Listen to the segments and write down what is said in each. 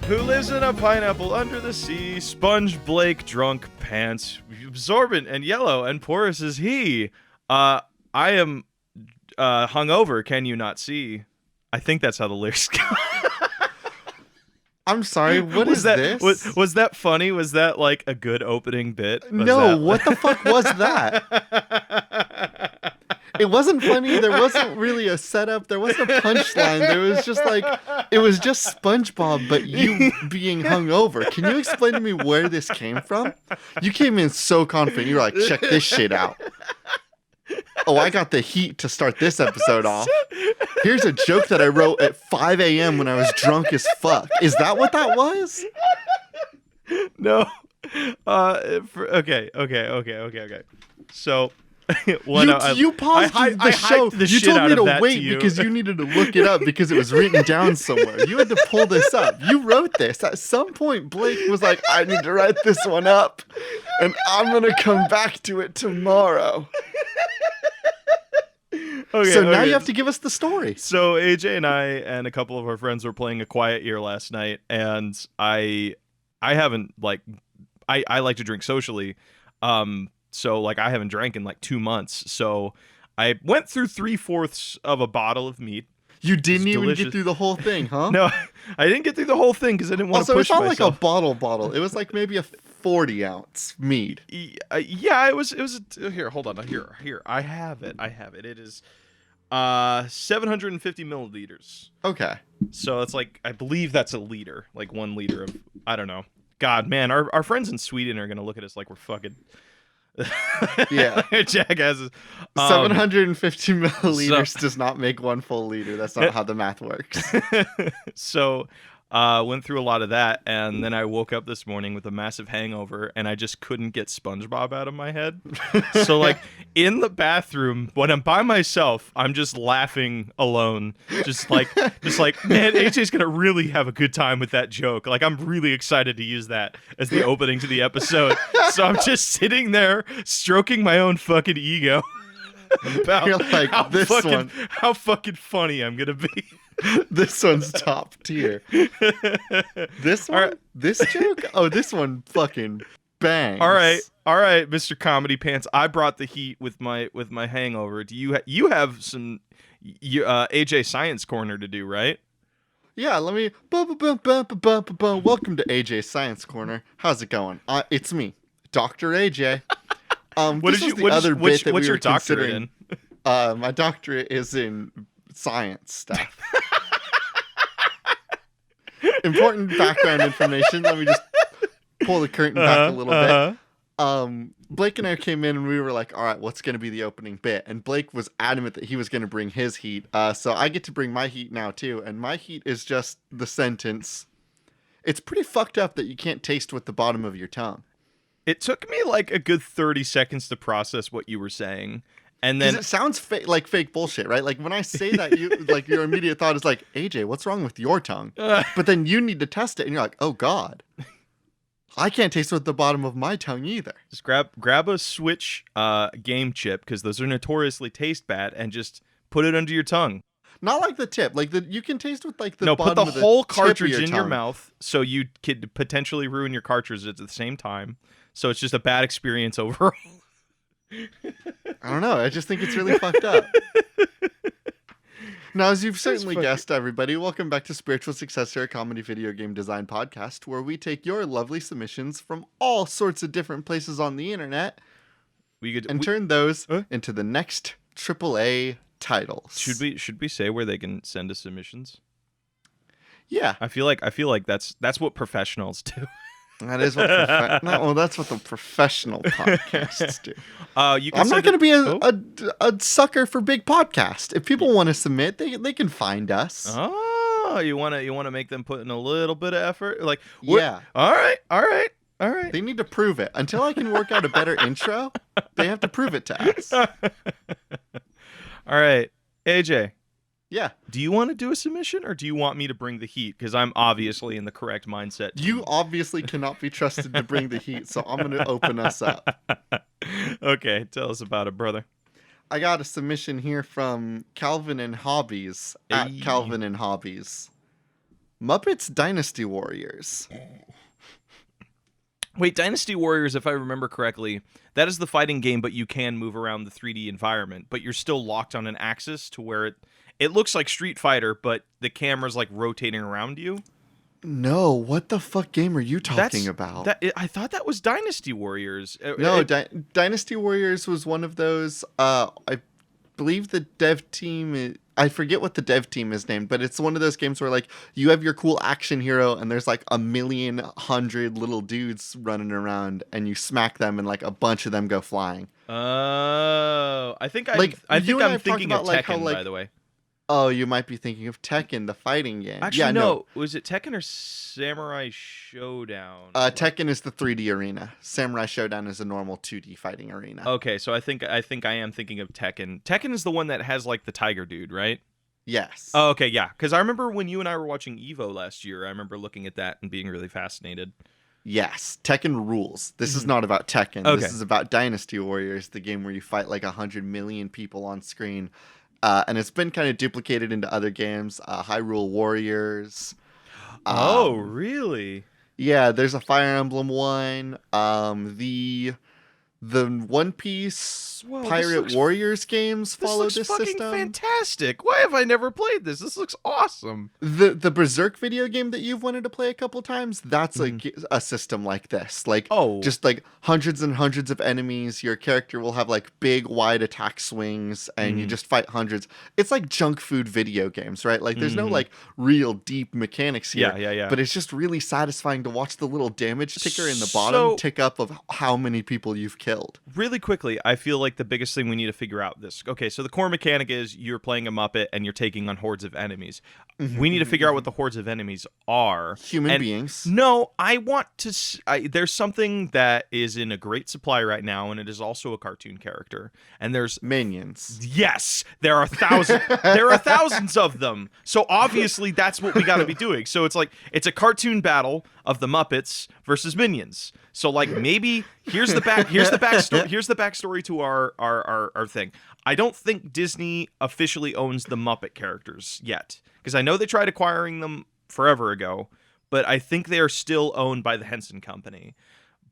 Who lives in a pineapple under the sea? Sponge Blake, drunk pants, absorbent and yellow and porous is he. I am hungover. Can you not see? I think that's how the lyrics go. I'm sorry, what is that, this? Was that funny? Was that like a good opening bit? No, what the fuck was that? It wasn't funny. There wasn't really a setup. There wasn't a punchline. There was just like, it was just SpongeBob, but you being hungover. Can you explain to me where this came from? You came in so confident. You were like, check this shit out. Oh, I got the heat to start this episode off. Here's a joke that I wrote at 5 a.m. when I was drunk as fuck. Is that what that was? No. Okay. So, you paused the show. You told me to wait because you needed to look it up because it was written down somewhere. You had to pull this up. You wrote this. At some point, Blake was like, I need to write this one up, and I'm going to come back to it tomorrow. So now you have to give us the story. So AJ and I and a couple of our friends were playing A Quiet Year last night, and I haven't I like to drink socially, so like I haven't drank in like 2 months. So I went through 3/4 of a bottle of mead. You didn't even get through the whole thing, huh? No, I didn't get through the whole thing because I didn't want to push myself. Also, it's not like a bottle. It was like maybe a 40-ounce mead. Yeah, it was. Here, hold on. Here. I have it. It is 750 milliliters. Okay. So it's like, I believe that's a liter, like 1 liter of, I don't know. God, man, our friends in Sweden are gonna look at us like we're fucking yeah, jackasses. 750 milliliters does not make 1 full liter. That's not how the math works. So went through a lot of that, and then I woke up this morning with a massive hangover, and I just couldn't get SpongeBob out of my head. So like in the bathroom when I'm by myself, I'm just laughing alone, just like man, AJ's gonna really have a good time with that joke. Like I'm really excited to use that as the opening to the episode. So I'm just sitting there stroking my own fucking ego about You're like, how fucking funny I'm gonna be. This one's top tier. This one? Right. This joke? Oh, this one fucking bangs. All right, Mr. Comedy Pants. I brought the heat with my hangover. Do you have some AJ Science Corner to do, right? Yeah, let me. Welcome to AJ Science Corner. How's it going? It's me, Dr. AJ. What's your doctorate in? My doctorate is in science stuff. Important background information. Let me just pull the curtain back a little bit. Blake and I came in and we were like, all right, what's going to be the opening bit? And Blake was adamant that he was going to bring his heat. So I get to bring my heat now too. And my heat is just the sentence. It's pretty fucked up that you can't taste with the bottom of your tongue. It took me like a good 30 seconds to process what you were saying. And then it sounds like fake bullshit, right? Like when I say that, you like your immediate thought is like, AJ, what's wrong with your tongue? But then you need to test it, and you're like, oh god, I can't taste with the bottom of my tongue either. Just grab a Switch game chip, because those are notoriously taste bad, and just put it under your tongue. Not like the tip, like you can taste with like the bottom put of the whole tip cartridge of your in your mouth, so you could potentially ruin your cartridge at the same time. So it's just a bad experience overall. I don't know. I just think it's really fucked up. Now, as you've certainly guessed, everybody, welcome back to Spiritual Successor, a comedy video game design podcast, where we take your lovely submissions from all sorts of different places on the internet and turn those into the next AAA titles. Should we say where they can send us submissions? Yeah, I feel like that's what professionals do. That is what that's what the professional podcasts do. I'm not going to be a sucker for big podcast. If people want to submit, they can find us. Oh, you want to make them put in a little bit of effort, like yeah. All right. They need to prove it. Until I can work out a better intro, they have to prove it to us. All right, AJ. Yeah. Do you want to do a submission, or do you want me to bring the heat? Because I'm obviously in the correct mindset. You obviously cannot be trusted to bring the heat, so I'm going to open us up. Okay, tell us about it, brother. I got a submission here from Calvin and Hobbies at Calvin and Hobbies. Muppets Dynasty Warriors. Wait, Dynasty Warriors, if I remember correctly, that is the fighting game, but you can move around the 3D environment, but you're still locked on an axis to where it looks like Street Fighter, but the camera's like rotating around you. No, what the fuck game are you talking about? I thought that was Dynasty Warriors. No, Dynasty Warriors was one of those. I believe the dev team. I forget what the dev team is named, but it's one of those games where like you have your cool action hero, and there's like 1,100,000 little dudes running around, and you smack them, and like a bunch of them go flying. Oh, I think I'm thinking of Tekken, by the way. Oh, you might be thinking of Tekken, the fighting game. Actually, no. Was it Tekken or Samurai Showdown? Tekken is the 3D arena. Samurai Showdown is a normal 2D fighting arena. Okay, so I think I am thinking of Tekken. Tekken is the one that has like the tiger dude, right? Yes. Oh, okay, yeah. Because I remember when you and I were watching Evo last year, I remember looking at that and being really fascinated. Yes, Tekken rules. This is not about Tekken. Okay. This is about Dynasty Warriors, the game where you fight like 100 million people on screen. And it's been kind of duplicated into other games. Hyrule Warriors. Oh, really? Yeah, there's a Fire Emblem one. The One Piece Pirate Warriors games follow this system. This looks fucking fantastic. Why have I never played this? This looks awesome. The Berserk video game that you've wanted to play a couple times, that's a system like this. Like, just like hundreds and hundreds of enemies. Your character will have like big, wide attack swings, and you just fight hundreds. It's like junk food video games, right? Like, there's no like real deep mechanics here. Yeah. But it's just really satisfying to watch the little damage ticker in the bottom tick up of how many people you've killed. Really quickly, I feel like the biggest thing we need to figure out this. Okay, so the core mechanic is you're playing a Muppet and you're taking on hordes of enemies. We need to figure out what the hordes of enemies are. Human beings. No, I want to... there's something that is in a great supply right now, and it is also a cartoon character. And there's... Minions. Yes! There are thousands of them. So obviously that's what we got to be doing. So it's like, it's a cartoon battle of the Muppets versus Minions. So like maybe here's the backstory to our thing. I don't think Disney officially owns the Muppet characters yet, because I know they tried acquiring them forever ago, but I think they are still owned by the Henson Company.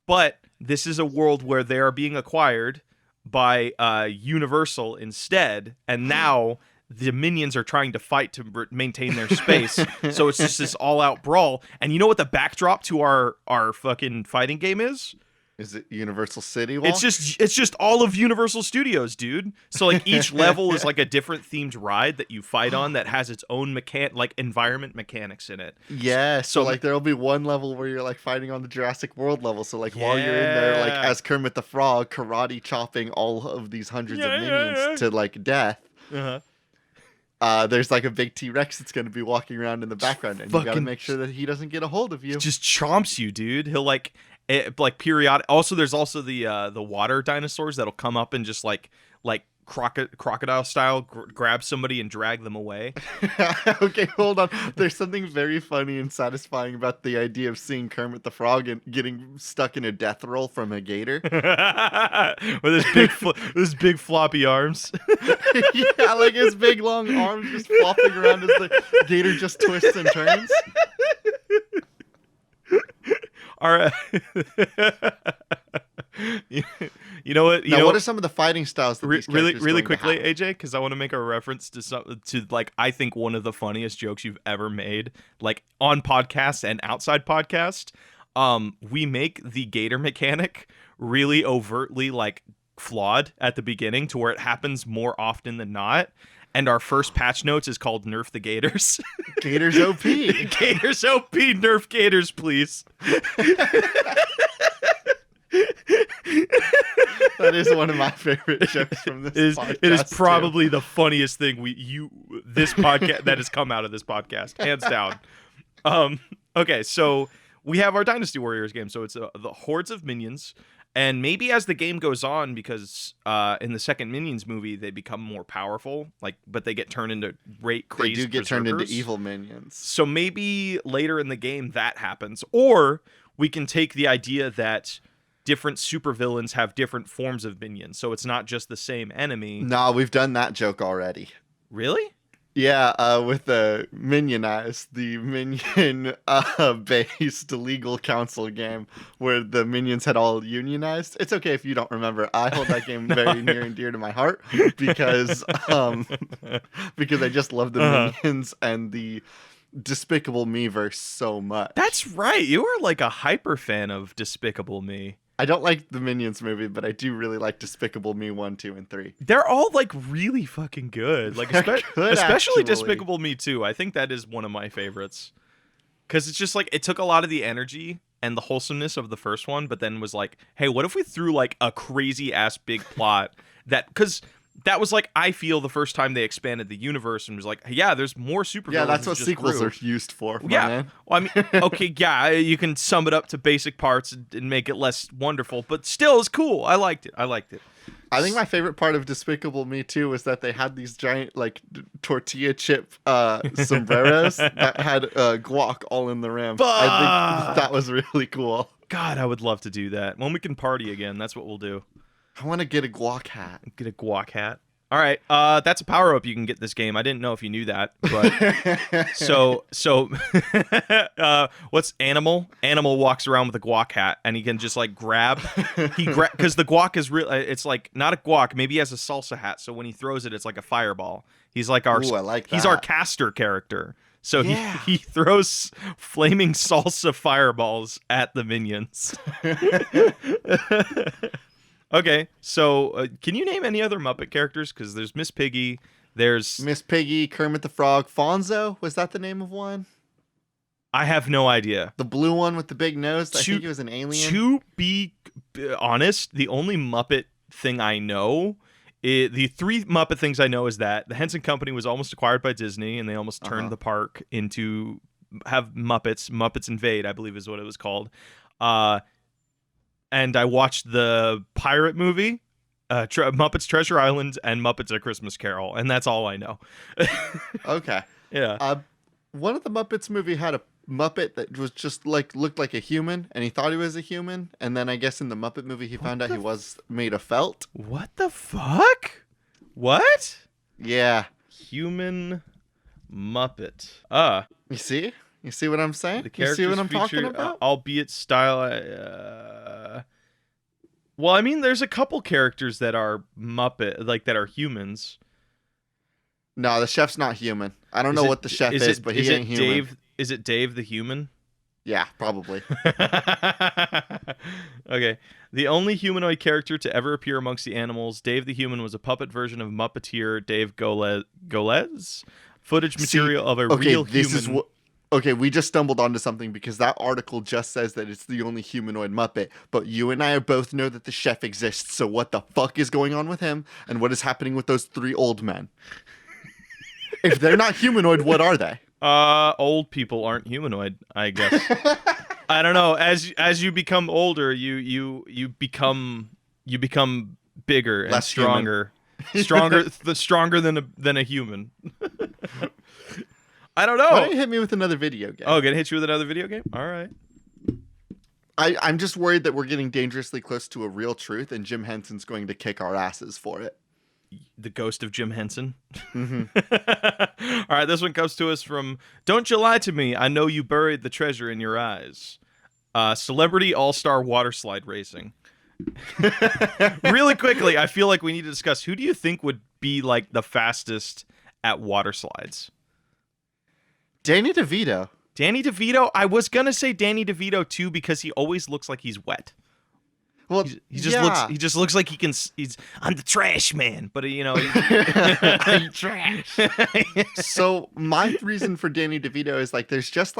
But this is a world where they are being acquired by Universal instead, and now the Minions are trying to fight to maintain their space. So it's just this all-out brawl. And you know what the backdrop to our fucking fighting game is? Is it Universal City Walk? It's just all of Universal Studios, dude. So like each level is like a different themed ride that you fight on that has its own environment mechanics in it. Yeah, so like there'll be one level where you're like fighting on the Jurassic World level. So like while you're in there, like as Kermit the Frog, karate chopping all of these hundreds of minions to like death. There's like a big T-Rex that's going to be walking around in the background, and you got to make sure that he doesn't get a hold of you. Just chomps you, dude. He'll periodic. Also, there's also the water dinosaurs that'll come up and just like crocodile style grab somebody and drag them away. Okay, hold on. There's something very funny and satisfying about the idea of seeing Kermit the Frog and getting stuck in a death roll from a gator with his big floppy arms. Yeah, like his big long arms just flopping around as the gator just twists and turns. All right. You know what? What are some of the fighting styles that these really quickly, AJ? Because I want to make a reference to like I think one of the funniest jokes you've ever made, like on podcast and outside podcast. We make the gator mechanic really overtly like flawed at the beginning to where it happens more often than not. And our first patch notes is called Nerf the Gators. Gators OP. Gators OP. Nerf Gators, please. That is one of my favorite jokes from this podcast. It is probably the funniest thing this podcast that has come out of this podcast, hands down. Okay, so we have our Dynasty Warriors game. So it's the hordes of minions. And maybe as the game goes on, because in the second Minions movie, they become more powerful, but they get turned into crazy They do get turned into berserkers. evil minions. So maybe later in the game that happens. Or we can take the idea that different supervillains have different forms of minions. So it's not just the same enemy. No, we've done that joke already. Really? With the Minionize, the minion based legal council game where the minions had all unionized. It's okay if you don't remember. I hold that game very near and dear to my heart because because I just love the minions and the Despicable Me verse so much. That's right. You are like a hyper fan of Despicable Me. I don't like the Minions movie, but I do really like Despicable Me 1, 2, and 3. They're all like really fucking good. Like especially actually. Despicable Me 2. I think that is one of my favorites. Cuz it's just like it took a lot of the energy and the wholesomeness of the first one, but then was like, "Hey, what if we threw like a crazy ass big plot cuz that was like I feel the first time they expanded the universe and was like, yeah, there's more supervillains. Yeah, that's what sequels are used for. Man. Well, I mean, okay, yeah, you can sum it up to basic parts and make it less wonderful, but still, it's cool. I liked it. I think my favorite part of Despicable Me too was that they had these giant like tortilla chip sombreros that had guac all in the rim. I think that was really cool. God, I would love to do that. When we can party again, that's what we'll do. I want to get a guac hat. Get a guac hat. All right, that's a power up you can get this game. I didn't know if you knew that, but so what's Animal? Animal walks around with a guac hat, and he can just like grab. Because the guac is real. It's like not a guac. Maybe he has a salsa hat, so when he throws it, it's like a fireball. He's like our. Ooh, I like that. He's our caster character. So he throws flaming salsa fireballs at the minions. Okay, so can you name any other Muppet characters? Because there's Miss Piggy, there's... Miss Piggy, Kermit the Frog, Fonzo, was that the name of one? I have no idea. The blue one with the big nose, I think it was an alien. To be honest, the only Muppet thing I know, the three Muppet things I know is that the Henson Company was almost acquired by Disney, and they almost turned the park into... have Muppets Invade, I believe is what it was called. And I watched the pirate movie, Muppets Treasure Island, and Muppets A Christmas Carol, and that's all I know. Okay. Yeah. One of the Muppets movie had a Muppet that was just like looked like a human, and he thought he was a human, and then I guess in the Muppet movie he found out he was made of felt. What the fuck? What? Yeah. Human Muppet. You see? You see what I'm saying? You see what I'm talking about? Albeit style. Well, I mean, there's a couple characters that are Muppet, like that are humans. No, the chef's not human. I don't know what the chef is, but he ain't human. Is it Dave the human? Yeah, probably. Okay. The only humanoid character to ever appear amongst the animals, Dave the human was a puppet version of Muppeteer Dave Golez. Footage material of a real human. Okay, we just stumbled onto something because that article just says that it's the only humanoid Muppet, but you and I both know that the chef exists, so what the fuck is going on with him, and what is happening with those three old men? If they're not humanoid, what are they? Old people aren't humanoid, I guess. I don't know. As you become older, you become bigger and stronger. Stronger than a human. I don't know. Why don't you hit me with another video game? Oh, gonna hit you with another video game? All right. I'm just worried that we're getting dangerously close to a real truth, and Jim Henson's going to kick our asses for it. The ghost of Jim Henson? Mm-hmm. All right, this one comes to us from Don't You Lie to Me, I Know You Buried the Treasure in Your Eyes. Celebrity All-Star Water Slide Racing. Really quickly, I feel like we need to discuss who do you think would be like the fastest at water slides? Danny DeVito. Danny DeVito? I was going to say Danny DeVito too because he always looks like he's wet. Well, he just looks like I'm the trash man, but you know, I'm trash. So my reason for Danny DeVito is like there's just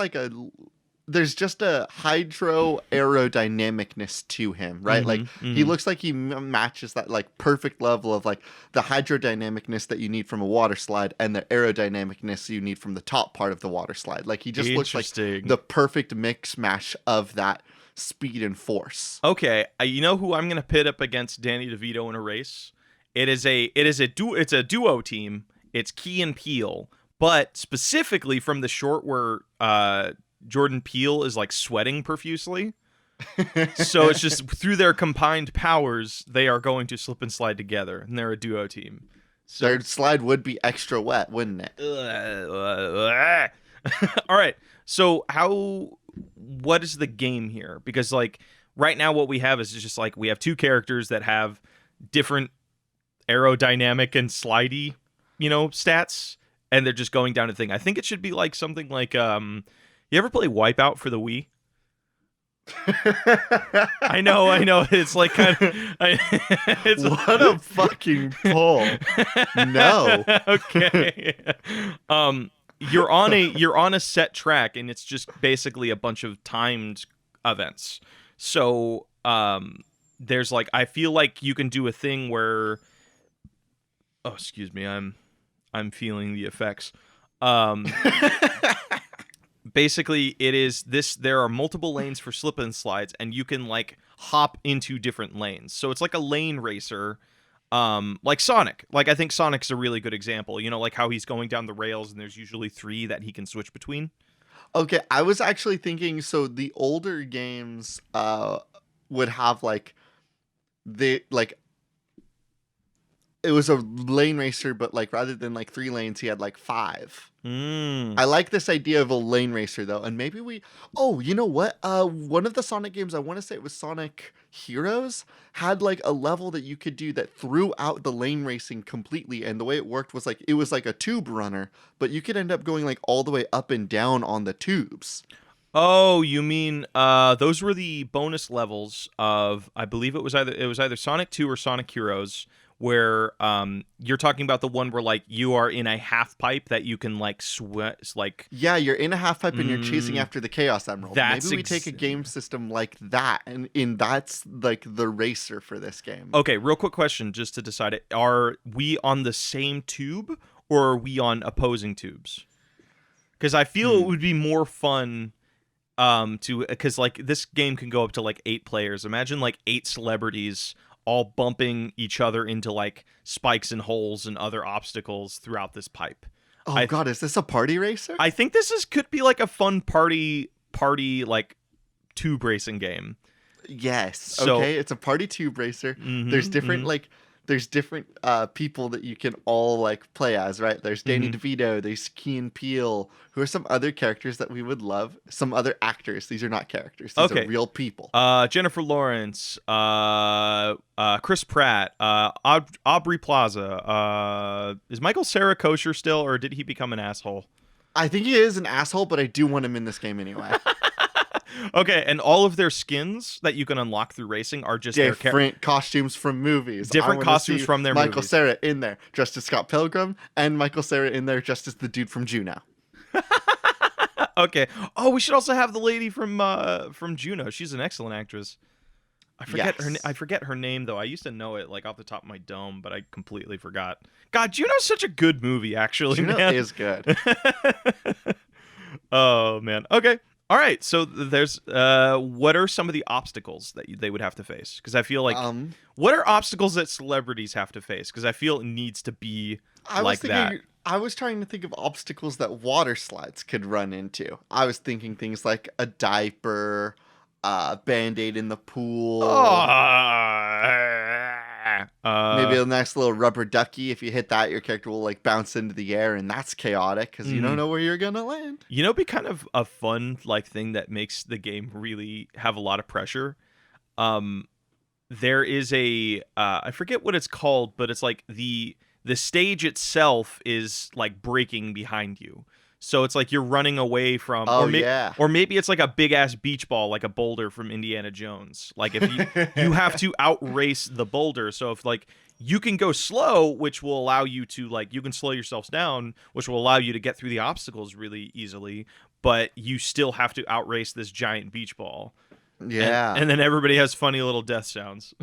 a hydro aerodynamicness to him, right? He looks like he matches that like perfect level of like the hydrodynamicness that you need from a water slide and the aerodynamicness you need from the top part of the water slide. Like he just looks like the perfect mix mash of that speed and force. Okay, you know who I'm gonna pit up against Danny DeVito in a race? It's a duo team. It's Key and Peele, but specifically from the short where Jordan Peele is like sweating profusely. So it's just through their combined powers, they are going to slip and slide together, and they're a duo team. So, Their slide would be extra wet, wouldn't it? all right. So what is the game here? Because like right now what we have is just like we have two characters that have different aerodynamic and slidey, stats, and they're just going down a thing. I think it should be like something like you ever play Wipeout for the Wii? I know. It's like kind of. It's what a fucking pull! No. Okay. You're on a set track, and it's just basically a bunch of timed events. So, there's like I feel like you can do a thing where. Oh, excuse me. I'm feeling the effects. Basically, it is this. There are multiple lanes for slip and slides, and you can like hop into different lanes. So it's like a lane racer, like Sonic. Like I think Sonic's a really good example. Like how he's going down the rails, and there's usually 3 that he can switch between. Okay, I was actually thinking. So the older games, would have like it was a lane racer, but like rather than like 3 lanes, he had like 5. I like this idea of a lane racer though, and maybe you know what? One of the Sonic games, I want to say it was Sonic Heroes, had like a level that you could do that threw out the lane racing completely, and the way it worked was like it was like a tube runner, but you could end up going like all the way up and down on the tubes. Oh, you mean those were the bonus levels of I believe it was either Sonic 2 or Sonic Heroes, where you're talking about the one where like you are in a half pipe that you can like sweat like yeah, you're in a half pipe and you're chasing after the Chaos Emerald. Maybe we take a game system like that, and that's like the racer for this game. Okay, real quick question just to decide it. Are we on the same tube or are we on opposing tubes? Because I feel it would be more fun because like this game can go up to like 8 players. Imagine like 8 celebrities all bumping each other into like spikes and holes and other obstacles throughout this pipe. Oh God, is this a party racer? I think could be like a fun party like tube racing game. Yes. So, okay, it's a party tube racer. There's different people that you can all like play as, right? There's Danny DeVito, there's Key and Peele, who are some other characters that we would love. Some other actors. These are not characters. These are real people. Jennifer Lawrence, Chris Pratt, Aubrey Plaza. Is Michael Cera kosher still, or did he become an asshole? I think he is an asshole, but I do want him in this game anyway. Okay, and all of their skins that you can unlock through racing are just different costumes from movies. Different costumes from their Michael movies. Cera in there, dressed as Scott Pilgrim, and Michael Cera in there, dressed as the dude from Juno. Okay. Oh, we should also have the lady from Juno. She's an excellent actress. I forget her name though. I used to know it like off the top of my dome, but I completely forgot. God, Juno's such a good movie, actually. Juno is good. Oh man. Okay. All right. So there's what are some of the obstacles that they would have to face? Because I feel like what are obstacles that celebrities have to face? Because I feel it needs to be that. I was trying to think of obstacles that water slides could run into. I was thinking things like a diaper, Band-Aid in the pool. Maybe a nice little rubber ducky. If you hit that, your character will like bounce into the air, and that's chaotic because you don't know where you're gonna land. It'd be kind of a fun like thing that makes the game really have a lot of pressure. There is I forget what it's called, but it's like the stage itself is like breaking behind you. So it's like you're running away from, or maybe it's like a big ass beach ball, like a boulder from Indiana Jones. Like if you have to outrace the boulder. So if like you can go slow, which will allow you to like, you can slow yourselves down, which will allow you to get through the obstacles really easily, but you still have to outrace this giant beach ball. Yeah. And then everybody has funny little death sounds.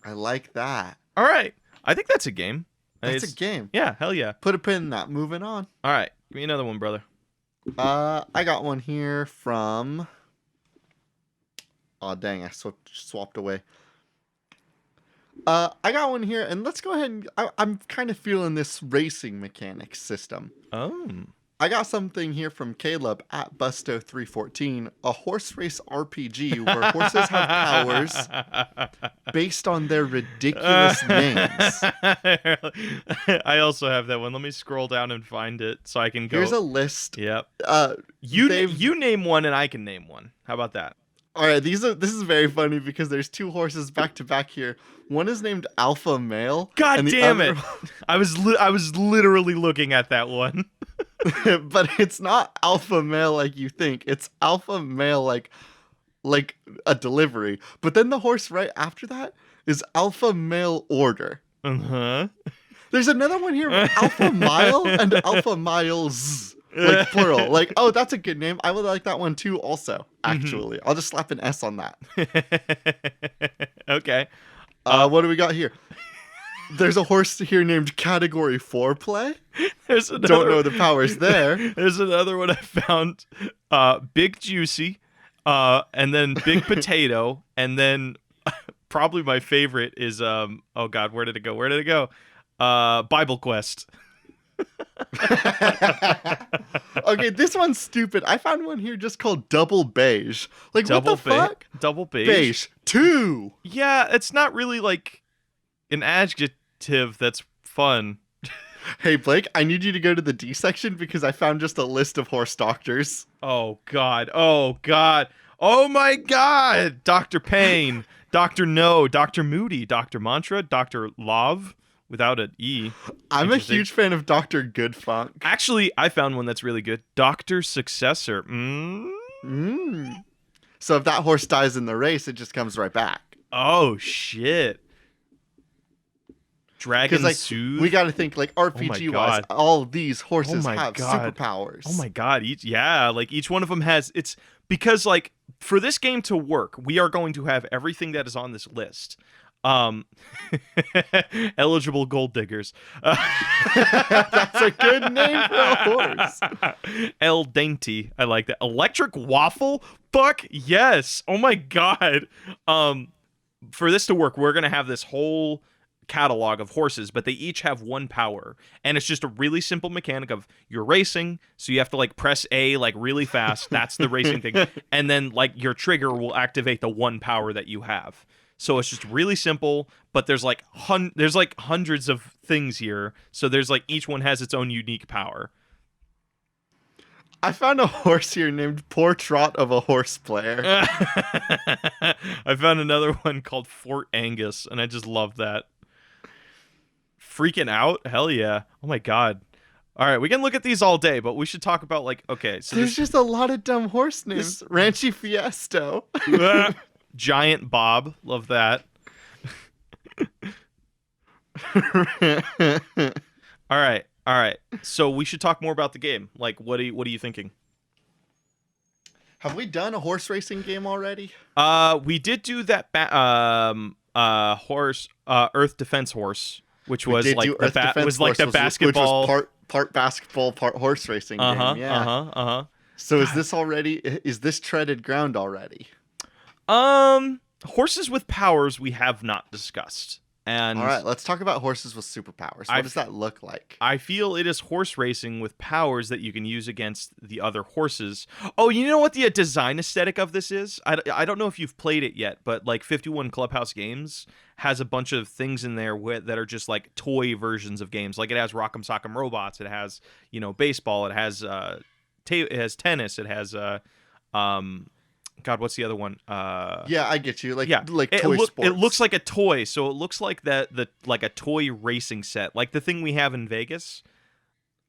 I like that. All right. I think that's a game. That's a game. Yeah, hell yeah. Put a pin in that. Moving on. All right. Give me another one, brother. I got one here from... Oh, dang. I swapped away. I got one here, and let's go ahead and... I'm kind of feeling this racing mechanics system. Oh. I got something here from Caleb at Busto314, a horse race RPG where horses have powers based on their ridiculous names. I also have that one. Let me scroll down and find it so I can go. Here's a list. Yep. You name one and I can name one. How about that? All right, this is very funny because there's two horses back to back here. One is named Alpha Male. God damn it! I was literally looking at that one. But it's not Alpha Male like you think. It's Alpha Male like a delivery. But then the horse right after that is Alpha Male Order. Uh-huh. There's another one here, Alpha Mile and Alpha Miles. Like plural. Like, oh, that's a good name. I would like that one too also, actually. I'll just slap an S on that. Okay. What do we got here? There's a horse here named Category 4 Play. Don't know the powers there. There's another one I found. Big Juicy, and then Big Potato, and then probably my favorite is oh god, where did it go? Bible Quest. Okay, this one's stupid. I found one here just called Double Beige. Like, what the fuck? Double Beige? Beige 2. Yeah, it's not really like an adjective that's fun. Hey, Blake, I need you to go to the D section because I found just a list of horse doctors. Oh, God. Oh my God. Dr. Payne, Dr. No, Dr. Moody, Dr. Mantra, Dr. Love. Without an E. I'm a huge fan of Dr. Goodfunk. Actually, I found one that's really good. Dr. Successor. So if that horse dies in the race, it just comes right back. Oh, shit. Dragon Soothe? We got to think like RPG-wise, all these horses have superpowers. Oh my god. Each one of them has... It's because, like, for this game to work, we are going to have everything that is on this list. Eligible gold diggers. That's a good name for a horse. El Dainty. I like that. Electric Waffle? Fuck yes. Oh my god. For this to work, we're gonna have this whole catalog of horses, but they each have one power, and it's just a really simple mechanic of you're racing, so you have to like press A like really fast. That's the racing thing, and then like your trigger will activate the one power that you have. So it's just really simple, but there's like hundreds of things here. So there's like each one has its own unique power. I found a horse here named Portrait of a Horse Player. I found another one called Fort Angus, and I just love that. Freaking out? Hell yeah. Oh my god. All right, we can look at these all day, but we should talk about like, okay. So there's just a lot of dumb horse names. Ranchi Fiesto. Giant Bob, love that. All right. So we should talk more about the game. Like, what are you thinking? Have we done a horse racing game already? We did do that horse, Earth Defense Horse, which was like the basketball, which was part basketball, part horse racing game. Yeah. So is this treaded ground already? Horses with powers we have not discussed. And all right, let's talk about horses with superpowers. What does that look like? I feel it is horse racing with powers that you can use against the other horses. Oh, you know what the design aesthetic of this is? I don't know if you've played it yet, but like 51 Clubhouse Games has a bunch of things in there that are just like toy versions of games. Like it has Rock'em Sock'em Robots, it has, baseball, it has tennis, it has God, what's the other one? Yeah, I get you. Like toy sports. It looks like a toy, so it looks like like a toy racing set, like the thing we have in Vegas.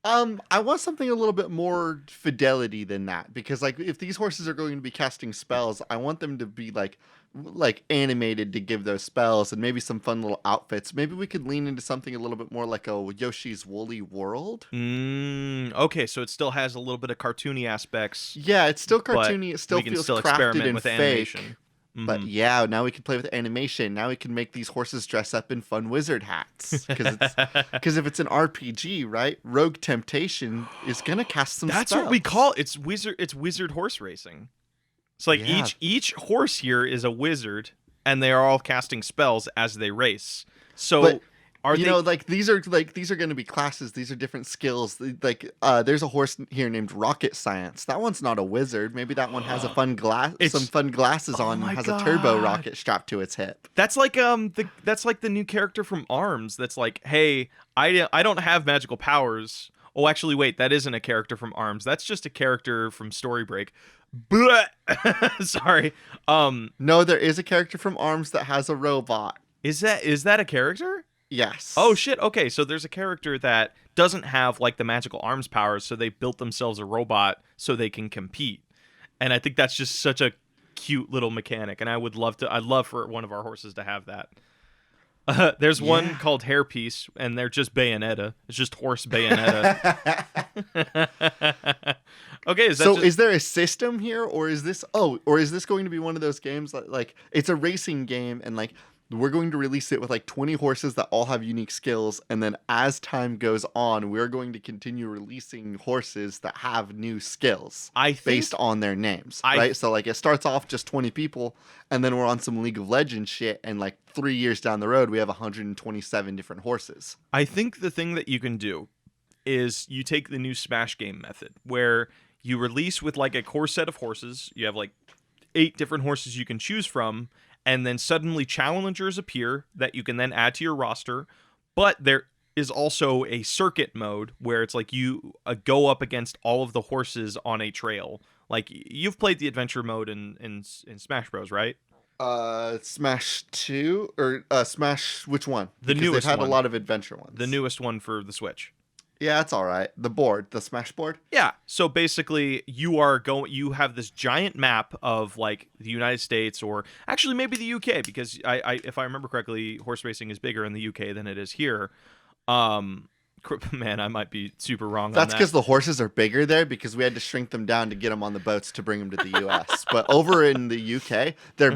I want something a little bit more fidelity than that, because like if these horses are going to be casting spells, I want them to be like animated to give those spells, and maybe some fun little outfits. Maybe we could lean into something a little bit more like a Yoshi's Woolly World. Okay, so it still has a little bit of cartoony aspects. Yeah, it's still cartoony. It still feels crafted and with fake. Animation. But yeah, now we can play with animation. Now we can make these horses dress up in fun wizard hats. Because if it's an RPG, right? Rogue Temptation is gonna cast some spells. That's what we call it. It's wizard horse racing. It's like each horse here is a wizard, and they are all casting spells as they race. So Are You they? know, like these are going to be classes. These are different skills. Like there's a horse here named Rocket Science. That one's not a wizard. Maybe that one has a some It's fun glasses oh on and my has a turbo god. rocket strapped to its hip. That's like that's like the new character from Arms. That's like, hey, I don't have magical powers. Oh, actually, wait, that isn't a character from Arms. That's just a character from Story Break. But sorry. No, there is a character from Arms that has a robot. Is that a character? Yes. Oh shit. Okay, so there's a character that doesn't have like the magical arms powers, so they built themselves a robot so they can compete. And I think that's just such a cute little mechanic, and I'd love for one of our horses to have that. There's one called Hairpiece, and they're just Bayonetta. It's just horse Bayonetta. Okay, is there a system here, or is this going to be one of those games that like it's a racing game and like we're going to release it with like 20 horses that all have unique skills, and then as time goes on, we're going to continue releasing horses that have new skills based on their names, right? So like it starts off just 20 people, and then we're on some League of Legends shit, and like 3 years down the road, we have 127 different horses. I think the thing that you can do is you take the new Smash game method, where you release with like a core set of horses. You have like 8 different horses you can choose from, and then suddenly challengers appear that you can then add to your roster. But there is also a circuit mode where it's like you go up against all of the horses on a trail. Like, you've played the adventure mode in Smash Bros, right? Smash 2 or Smash which one? The because newest they've had one. A lot of adventure ones. The newest one for the Switch. Yeah, that's all right. The Smash board. Yeah. So basically, you have this giant map of like the United States, or actually maybe the UK, because if I remember correctly, horse racing is bigger in the UK than it is here. Man, I might be super wrong. That's because the horses are bigger there, because we had to shrink them down to get them on the boats to bring them to the US. But over in the UK, they're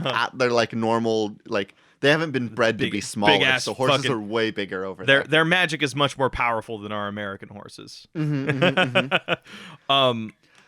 like normal, like they haven't been bred to be smaller, so horses are way bigger over there. Their magic is much more powerful than our American horses.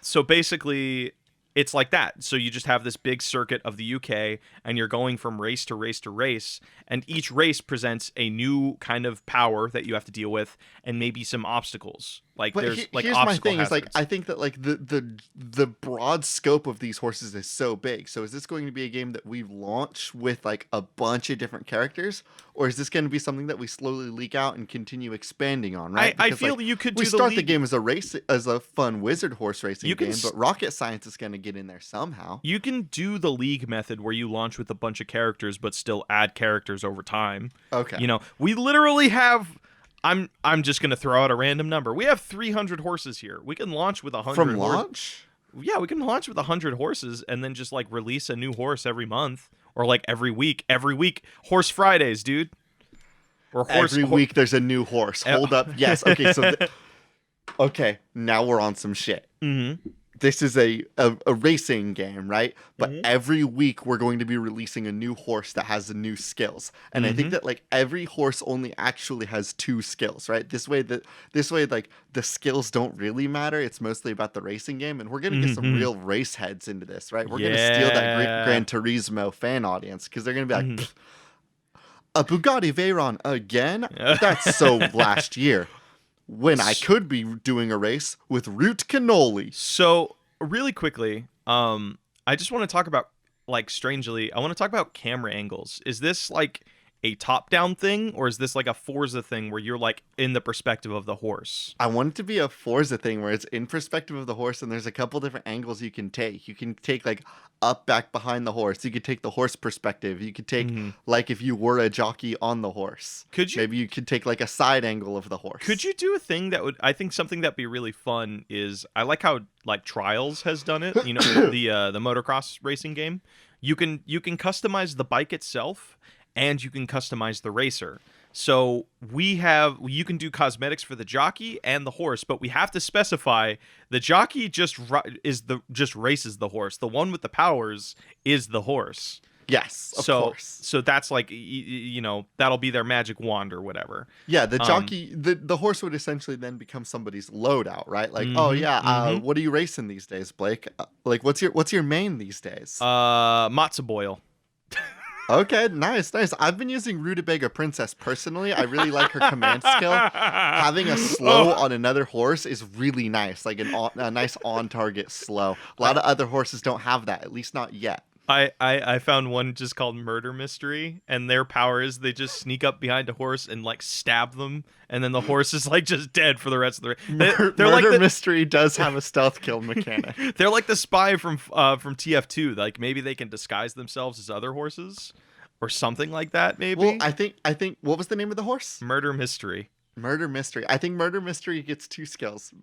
So basically, it's like that. So you just have this big circuit of the UK, and you're going from race to race to race, and each race presents a new kind of power that you have to deal with, and maybe some obstacles. Like, but there's like here's obstacle my thing hazards. is like I think that like the broad scope of these horses is so big. So is this going to be a game that we launch with like a bunch of different characters, or is this going to be something that we slowly leak out and continue expanding on? Right? I feel you could. We start the game as a fun wizard horse racing game, but Rocket Science is going to get in there somehow. You can do the league method where you launch with a bunch of characters, but still add characters over time. Okay. You know, we literally have. I'm just gonna throw out a random number. We have 300 horses here. We can launch with 100. From launch? Yeah, we can launch with 100 horses and then just like release a new horse every month, or like every week. Every week, Horse Fridays, dude. Or every week there's a new horse. Hold up. Yes. Okay. So. Okay. Now we're on some shit. Mm-hmm. This is a racing game, right? But every week we're going to be releasing a new horse that has the new skills. And I think that like every horse only actually has 2 skills, right? This way like the skills don't really matter. It's mostly about the racing game, and we're going to get some real race heads into this, right? We're going to steal that Gran Turismo fan audience, because they're going to be like, a Bugatti Veyron again? That's so last year. When I could be doing a race with root cannoli. So, really quickly, I just want to talk about, like, strangely, I want to talk about camera angles. Is this, like, a top-down thing, or is this, like, a Forza thing where you're, like, in the perspective of the horse? I want it to be a Forza thing where it's in perspective of the horse, and there's a couple different angles you can take. You can take, like, up, back, behind the horse. You could take the horse perspective. You could take, like, if you were a jockey on the horse. Maybe you could take, like, a side angle of the horse. Could you do a thing that would... I think something that'd be really fun is... I like how, like, Trials has done it. You know, the motocross racing game. You can customize the bike itself, and you can customize the racer. So you can do cosmetics for the jockey and the horse, but we have to specify the jockey just races the horse. The one with the powers is the horse. Yes, of course. So that's like, you know, that'll be their magic wand or whatever. Yeah, the jockey, the horse would essentially then become somebody's loadout, right? Like, what are you racing these days, Blake? Like, what's your main these days? Matzo boil. Okay, nice. I've been using Rutabaga Princess personally. I really like her command skill. Having a slow on another horse is really nice, like a nice on-target slow. A lot of other horses don't have that, at least not yet. I found one just called Murder Mystery, and their power is they just sneak up behind a horse and like stab them, and then the horse is like just dead for the rest of the race. They're Murder like Mystery does have a stealth kill mechanic. they're like the spy from TF2. Like maybe they can disguise themselves as other horses or something like that. Maybe. Well, I think what was the name of the horse? Murder Mystery. Murder Mystery. I think Murder Mystery gets 2 skills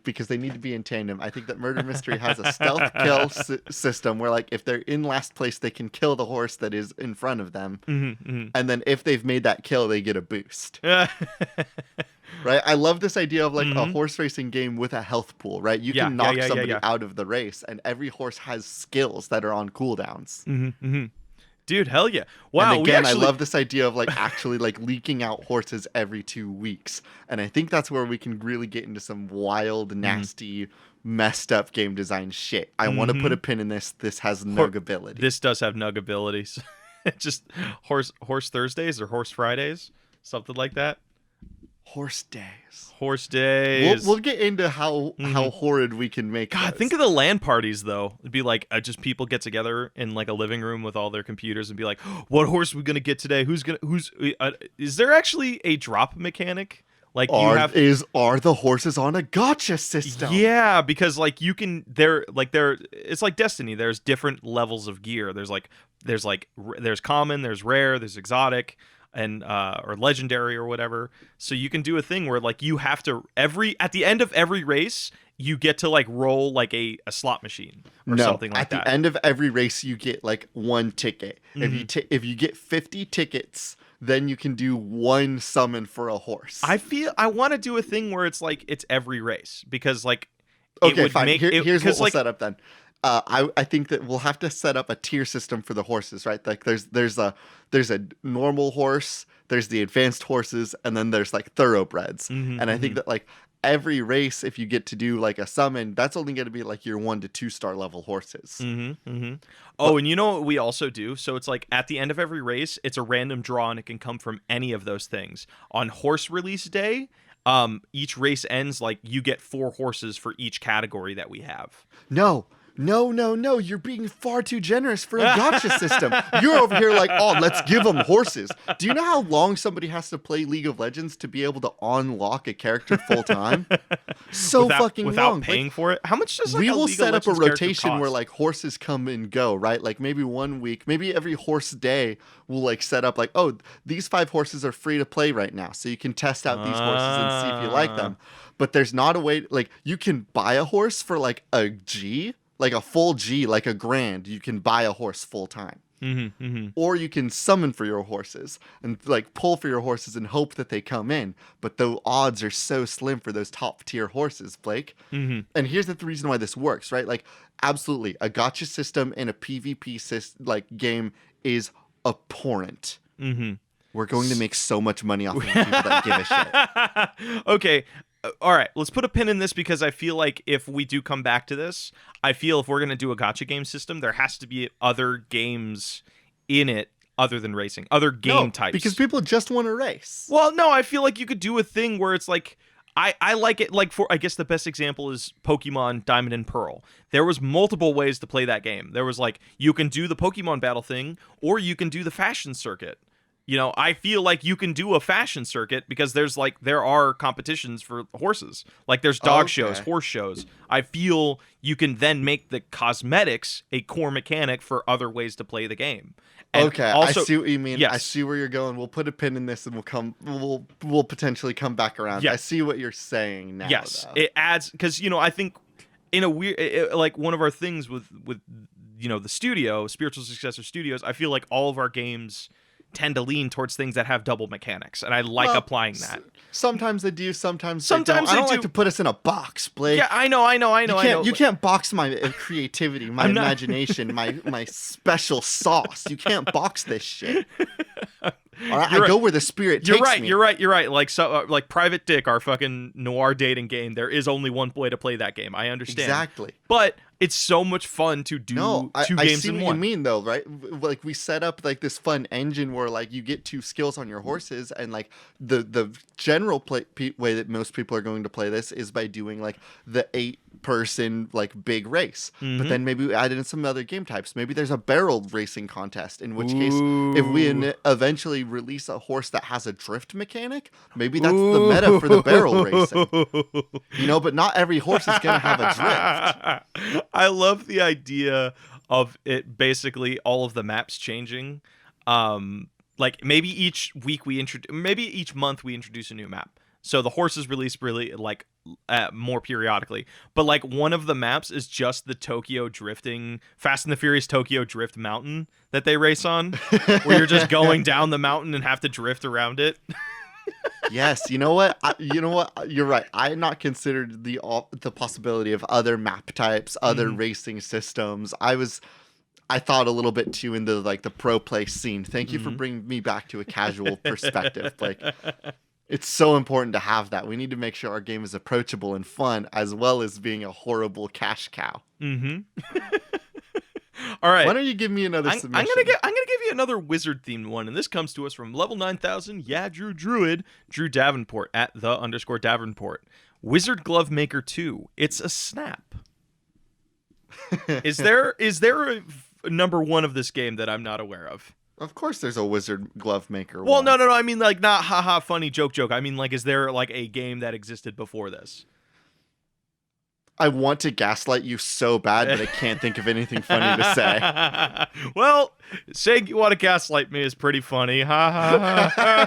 because they need to be in tandem. I think that Murder Mystery has a stealth kill system where, like, if they're in last place, they can kill the horse that is in front of them. And then if they've made that kill, they get a boost. Right? I love this idea of, like, a horse racing game with a health pool, right? You can knock somebody out of the race, and every horse has skills that are on cooldowns. Dude, hell yeah. Wow. And again, I love this idea of like actually like leaking out horses every 2 weeks. And I think that's where we can really get into some wild, nasty, messed up game design shit. I want to put a pin in this. This has nuggability. This does have nuggability. Just horse Thursdays or horse Fridays, something like that. Horse days. Horse days. We'll get into how horrid we can make. God, those. think of the LAN parties though. It'd be like just people get together in like a living room with all their computers and be like, "What horse are we gonna get today? Is there actually a drop mechanic? Like are the horses on a gotcha system? Yeah, because like you can it's like Destiny. There's different levels of gear. There's common, there's rare, there's exotic, and or legendary or whatever. So you can do a thing where like you have to at the end of every race you get to like roll like a slot machine or something like that. At the end of every race you get like 1 ticket. If you get 50 tickets, then you can do 1 summon for a horse. I want to do a thing where it's like it's every race because like okay, fine. Here's what we'll set up then. I think that we'll have to set up a tier system for the horses, right? Like there's a normal horse, there's the advanced horses, and then there's like thoroughbreds. And I think that like every race, if you get to do like a summon, that's only going to be like your 1 to 2 star level horses. Oh, and you know what we also do? So it's like at the end of every race, it's a random draw and it can come from any of those things. On horse release day, each race ends like you get 4 horses for each category that we have. No, you're being far too generous for a gotcha system. You're over here like, oh, let's give them horses. Do you know how long somebody has to play League of Legends to be able to unlock a character full time? Without long. Paying for it? How much does like we a will League set of up a Legends rotation cost? where like horses come and go, right? Like maybe 1 week, maybe every horse day we'll like set up like, oh, these 5 horses are free to play right now. So you can test out these horses and see if you like them. But there's not a way, like you can buy a horse for like a G, like a full G, like $1,000, you can buy a horse full time. Or you can summon for your horses and like pull for your horses and hope that they come in. But the odds are so slim for those top tier horses, Blake. And here's the reason why this works, right? Like, absolutely, a gotcha system in a PvP game is abhorrent. We're going to make so much money off of people that give a shit. Okay. All right, let's put a pin in this because I feel like if we do come back to this, I feel if we're going to do a gacha game system, there has to be other games in it other than racing, other game types. Because people just want to race. Well, no, I feel like you could do a thing where it's like, I like it, like I guess the best example is Pokemon Diamond and Pearl. There was multiple ways to play that game. There was like, you can do the Pokemon battle thing, or you can do the fashion circuit. You know, I feel like you can do a fashion circuit because there are competitions for horses. Like there's dog shows, horse shows. I feel you can then make the cosmetics a core mechanic for other ways to play the game. And okay, also, I see what you mean. Yes. I see where you're going. We'll put a pin in this and we'll potentially come back around. Yes. I see what you're saying now. Yes, though. it adds because I think in a weird like one of our things with the studio, Spiritual Successor Studios, I feel like all of our games tend to lean towards things that have double mechanics, and I like applying that. Sometimes they do, sometimes they don't. I don't like to put us in a box, Blake. Yeah, I know. You can't box my creativity, my imagination, my special sauce. You can't box this shit. All right, I go where the spirit takes me. You're right. Like Private Dick, our fucking noir dating game. There is only one way to play that game. I understand. Exactly. But It's so much fun to do No, two I games see in what one. you mean though, right? Like we set up like this fun engine where like you get 2 skills on your horses, and like the general way that most people are going to play this is by doing like the 8-person like big race. But then maybe we add in some other game types. Maybe there's a barrel racing contest. In which case, if we eventually release a horse that has a drift mechanic, maybe that's the meta for the barrel racing. You know, but not every horse is gonna have a drift. I love the idea of it basically all of the maps changing. Like maybe each month we introduce a new map. So the horses release really like more periodically. But like one of the maps is just the Tokyo drifting, Fast and the Furious Tokyo Drift Mountain that they race on, where you're just going down the mountain and have to drift around it. Yes, you know what? You're right. I had not considered the possibility of other map types, other racing systems. I thought a little bit too into like the pro play scene. Thank you for bringing me back to a casual perspective. Like, it's so important to have that. We need to make sure our game is approachable and fun, as well as being a horrible cash cow. All right. Why don't you give me another submission? I'm gonna give you another wizard themed one, and this comes to us from level 9000. Yeah, Drew Davenport at _Davenport. Wizard Glove Maker 2. It's a snap. Is there a number 1 of this game that I'm not aware of? Of course, there's a Wizard Glove Maker. Well, no. I mean, like, not haha, funny joke. I mean, like, is there like a game that existed before this? I want to gaslight you so bad, but I can't think of anything funny to say. Well, saying you want to gaslight me is pretty funny. Ha ha ha.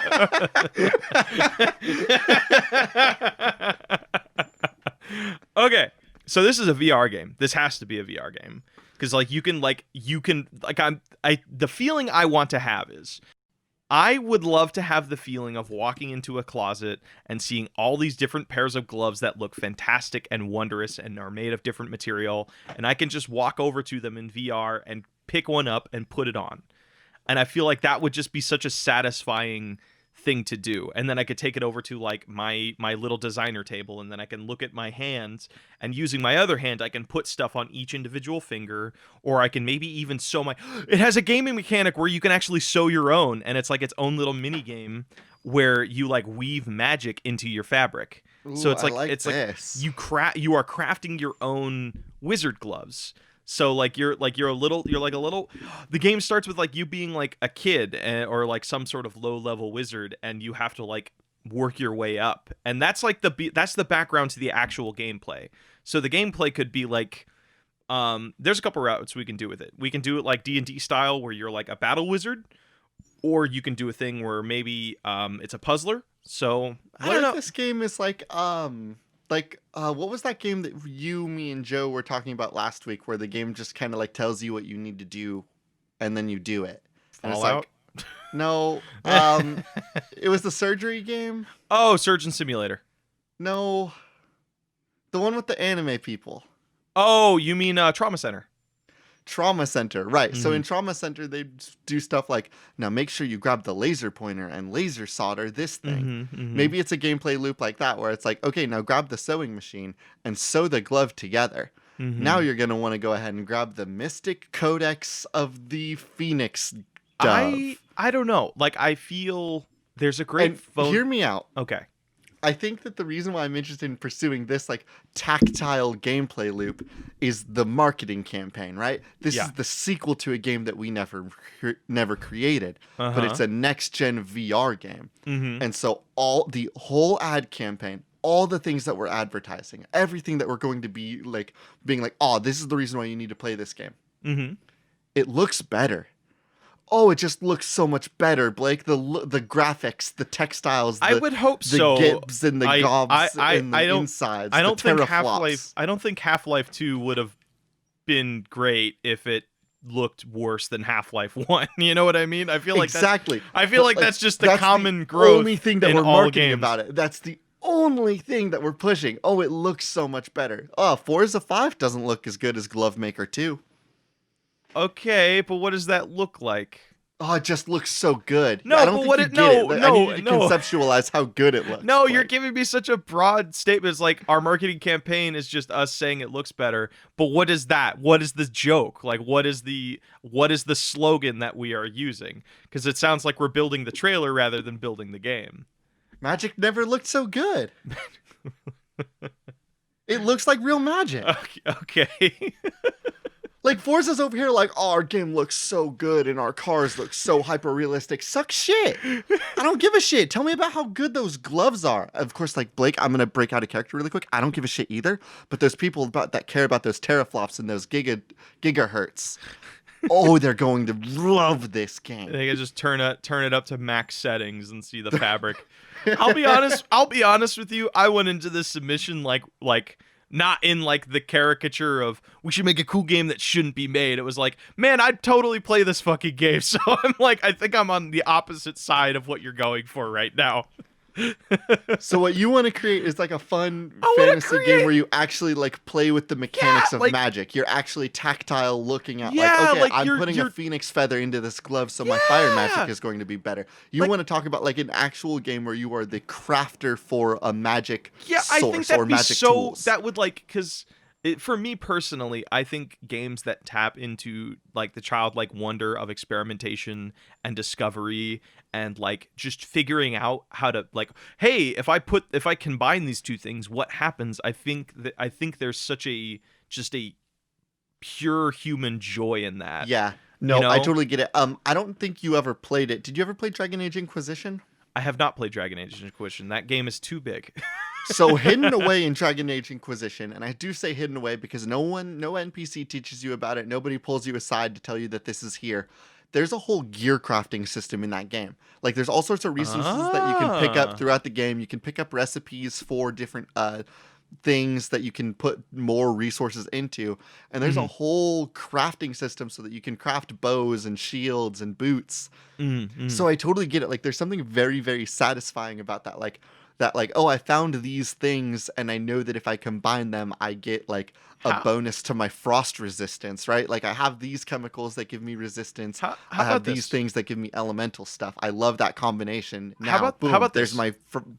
Okay, so this is a VR game. This has to be a VR game because the feeling I want to have is, I would love to have the feeling of walking into a closet and seeing all these different pairs of gloves that look fantastic and wondrous and are made of different material, and I can just walk over to them in VR and pick one up and put it on. And I feel like that would just be such a satisfying thing to do. And then I could take it over to like my little designer table, and then I can look at my hands, and using my other hand I can put stuff on each individual finger, or I can maybe even sew it has a gaming mechanic where you can actually sew your own, and it's like its own little mini game where you like weave magic into your fabric. Ooh, so it's like you are crafting your own wizard gloves. So like you're like a little. The game starts with like you being like a kid or like some sort of low level wizard, and you have to like work your way up, and that's like that's the background to the actual gameplay. So the gameplay could be like, there's a couple routes we can do with it. We can do it like D&D style, where you're like a battle wizard, or you can do a thing where maybe it's a puzzler. So I don't know. This game is like what was that game that you, me, and Joe were talking about last week, where the game just kind of like tells you what you need to do, and then you do it. And Fallout? It's like, no, it was the surgery game. Oh, Surgeon Simulator. No, the one with the anime people. Oh, you mean Trauma Center? Trauma Center, right. So in Trauma Center, they do stuff like, now make sure you grab the laser pointer and laser solder this thing. Maybe it's a gameplay loop like that, where it's like, okay, now grab the sewing machine and sew the glove together. Now you're going to want to go ahead and grab the Mystic Codex of the Phoenix Dove. I don't know. Like, I feel there's a great phone. Hear me out. Okay. I think that the reason why I'm interested in pursuing this like tactile gameplay loop is the marketing campaign, right? This is the sequel to a game that we never created, but it's a next gen VR game. And so the whole ad campaign, all the things that we're advertising, everything that we're going to be like being like, oh, this is the reason why you need to play this game. It looks better. Oh, it just looks so much better, Blake. The graphics, the textiles. I would hope the so. The gibs and the gobs and the insides. I don't think Half-Life 2 would have been great if it looked worse than Half-Life 1. You know what I mean? I feel like exactly. That's just the common growth. Only thing that we're marketing about it. That's the only thing that we're pushing. Oh, it looks so much better. Oh, Forza 5 doesn't look as good as Glove Maker 2. Okay, but what does that look like? Oh, it just looks so good. No, I don't but think what you it get no it. I need no you to no conceptualize how good it looks. no, you're Like, giving me such a broad statement. It's like our marketing campaign is just us saying it looks better. But what is that? What is the joke? Like what is the slogan that we are using? Because it sounds like we're building the trailer rather than building the game. Magic never looked so good. It looks like real Magic. Okay. Like Forza's over here like, oh, our game looks so good and our cars look so hyper realistic. Suck shit. I don't give a shit. Tell me about how good those gloves are. Of course, like Blake, I'm gonna break out a character really quick. I don't give a shit either. But those people that care about those teraflops and those gigahertz. Oh, they're going to love this game. They can just turn it up to max settings and see the fabric. I'll be honest with you. I went into this submission like not in like the caricature of we should make a cool game that shouldn't be made. It was like, man, I'd totally play this fucking game. So I'm like, I think I'm on the opposite side of what you're going for right now. So what you want to create is like a fun fantasy game where you actually like play with the mechanics of Magic. You're actually tactile looking at I'm putting a phoenix feather into this glove so my fire magic is going to be better. You want to talk about like an actual game where you are the crafter for a magic source I think that'd or be magic so tools. that would like because for me personally, I think games that tap into like the childlike wonder of experimentation and discovery and like just figuring out how to like, hey, if I combine these two things, what happens? I think there's such a just a pure human joy in that. Yeah. No, you know? I totally get it. I don't think you ever played it. Did you ever play Dragon Age Inquisition? I have not played Dragon Age Inquisition. That game is too big. So hidden away in Dragon Age Inquisition, and I do say hidden away because no NPC teaches you about it. Nobody pulls you aside to tell you that this is here. There's a whole gear crafting system in that game. Like there's all sorts of resources that you can pick up throughout the game. You can pick up recipes for different things that you can put more resources into. And there's a whole crafting system so that you can craft bows and shields and boots. So I totally get it. Like there's something very, very satisfying about that. Like, oh, I found these things and I know that if I combine them, I get like a bonus to my frost resistance, right? Like I have these chemicals that give me resistance. I have these things that give me elemental stuff. I love that combination. Now, how about there's my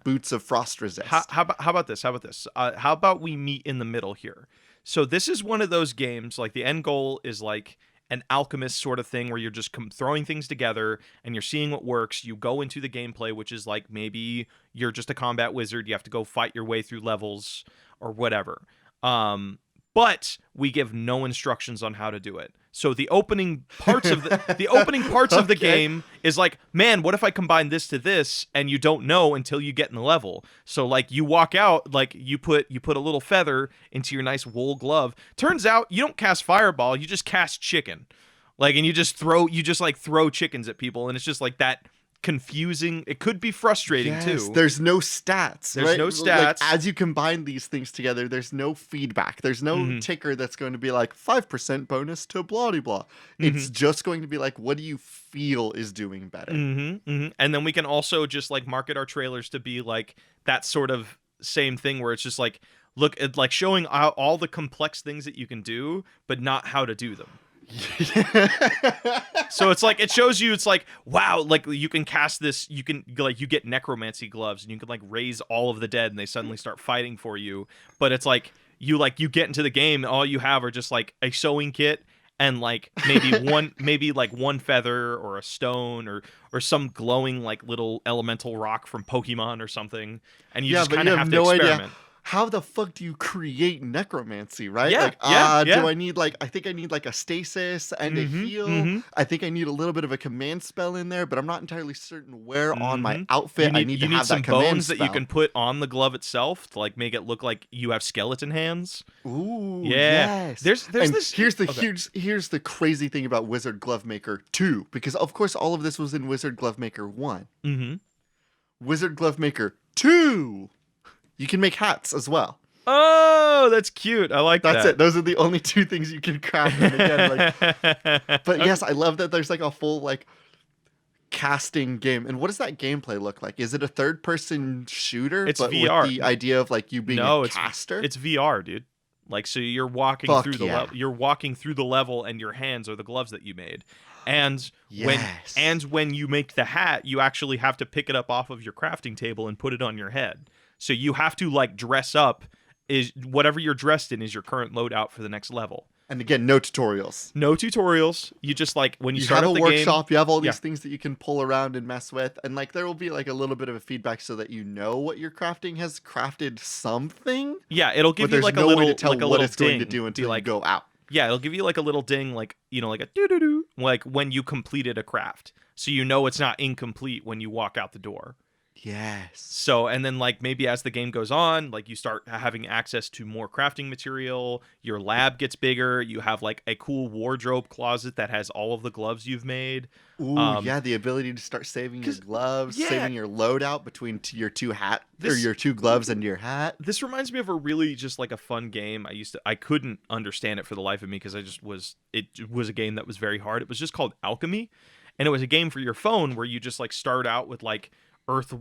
boots of frost resist. How about this? How about we meet in the middle here? So this is one of those games, like the end goal is like an alchemist sort of thing where you're just throwing things together and you're seeing what works. You go into the gameplay, which is like maybe you're just a combat wizard. You have to go fight your way through levels or whatever. But we give no instructions on how to do it. So the opening parts of the game is like, man, what if I combine this to this? And you don't know until you get in the level. So like you walk out, like you put a little feather into your nice wool glove. Turns out you don't cast fireball, you just cast chicken. Like, and you just throw chickens at people, and it's just like that confusing. It could be frustrating too. There's no stats. There's no stats. Like, as you combine these things together, there's no feedback. There's no ticker that's going to be like 5% bonus to blah blah blah. It's just going to be like, what do you feel is doing better? And then we can also just like market our trailers to be like that sort of same thing where it's just like, look at like showing all the complex things that you can do, but not how to do them. So it's like it shows you, it's like, wow, like you can cast this, you can like you get necromancy gloves and you can like raise all of the dead and they suddenly start fighting for you. But it's like you get into the game and all you have are just like a sewing kit and like maybe one feather or a stone or some glowing like little elemental rock from Pokemon or something, and you just kind of have to experiment. Idea. How the fuck do you create necromancy, right? Yeah, like, do I need like, I think I need like a stasis and a heal. I think I need a little bit of a command spell in there, but I'm not entirely certain where on my outfit I need to have that command spell. You need some bones that you can put on the glove itself to like make it look like you have skeleton hands. Ooh, yeah. Yes. There's this. Here's the crazy thing about Wizard Glove Maker 2, because of course all of this was in Wizard Glove Maker 1. Wizard Glove Maker 2. You can make hats as well. Oh, that's cute. I like that. That's it. Those are the only two things you can craft. And again, like, but yes, I love that there's like a full like casting game. And what does that gameplay look like? Is it a third-person shooter? It's but VR. With the idea of like you being a caster? It's VR, dude. Like, so you're walking Fuck through the yeah. level. You're walking through the level, and your hands are the gloves that you made. And Yes. when you make the hat, you actually have to pick it up off of your crafting table and put it on your head. So you have to like dress up. Is whatever you're dressed in is your current loadout for the next level. And again, no tutorials. No tutorials. You just like when you start have up a the workshop, game, you have all these things that you can pull around and mess with, and like there will be like a little bit of a feedback so that you know what your crafting has crafted something. Yeah, it'll give but you there's like no a little way to tell like a what little it's going to ding. do until like, you go out. Yeah, it'll give you like a little ding, like like a doo doo doo, like when you completed a craft, so you know it's not incomplete when you walk out the door. Yes. So, and then like maybe as the game goes on, like you start having access to more crafting material, your lab gets bigger, you have like a cool wardrobe closet that has all of the gloves you've made. Ooh, yeah, the ability to start saving your gloves, saving your loadout between your two your two gloves and your hat. This reminds me of a really just like a fun game. I couldn't understand it for the life of me because it was a game that was very hard. It was just called Alchemy, and it was a game for your phone where you just like start out with like earth,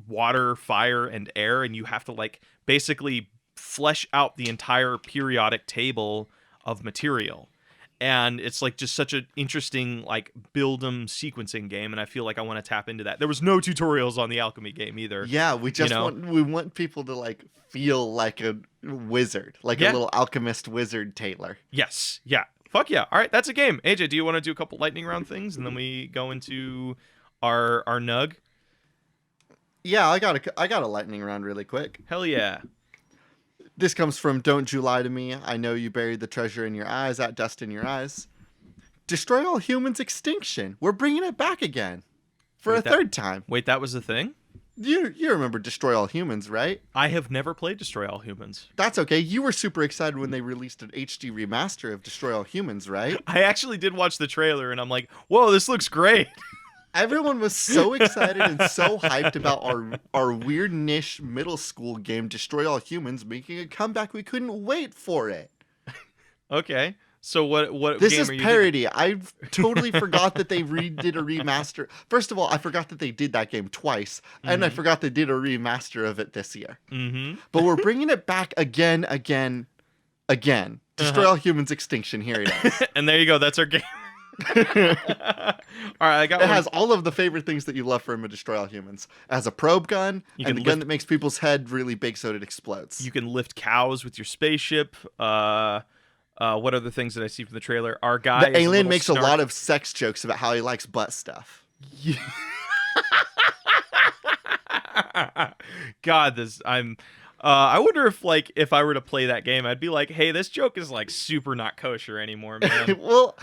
water, fire, and air, and you have to like basically flesh out the entire periodic table of material. And it's like just such an interesting like build 'em sequencing game, and I feel like I want to tap into that. There was no tutorials on the Alchemy game either. Yeah, we just want people to like feel like a wizard, like a little alchemist wizard Taylor. Yes, yeah, fuck yeah. All right, that's a game. AJ, do you want to do a couple lightning round things, and then we go into our nug? Yeah, I got a lightning round really quick. Hell yeah. This comes from Don't You Lie to Me. I know you buried the treasure in your eyes, at dust in your eyes. Destroy all humans extinction. We're bringing it back again. For a third time. Wait, that was the thing? You remember Destroy All Humans, right? I have never played Destroy All Humans. That's okay. You were super excited when they released an HD remaster of Destroy All Humans, right? I actually did watch the trailer, and I'm like, whoa, this looks great. Everyone was so excited and so hyped about our weird niche middle school game Destroy All Humans making a comeback. We couldn't wait for it. Okay. So what this game is are you parody. I totally forgot that they did a remaster. First of all, I forgot that they did that game twice, and I forgot they did a remaster of it this year. Mm-hmm. But we're bringing it back again. Destroy All Humans Extinction. Here it is. And there you go. That's our game. All right, I got. It has all of the favorite things that you love from a Destroy All Humans. It has a probe gun and a gun that makes people's head really big so it explodes. You can lift cows with your spaceship. What other things did I see from the trailer? Our guy. The alien makes a lot of sex jokes about how he likes butt stuff. God, I wonder if I were to play that game, I'd be like, hey, this joke is like super not kosher anymore, man. Well,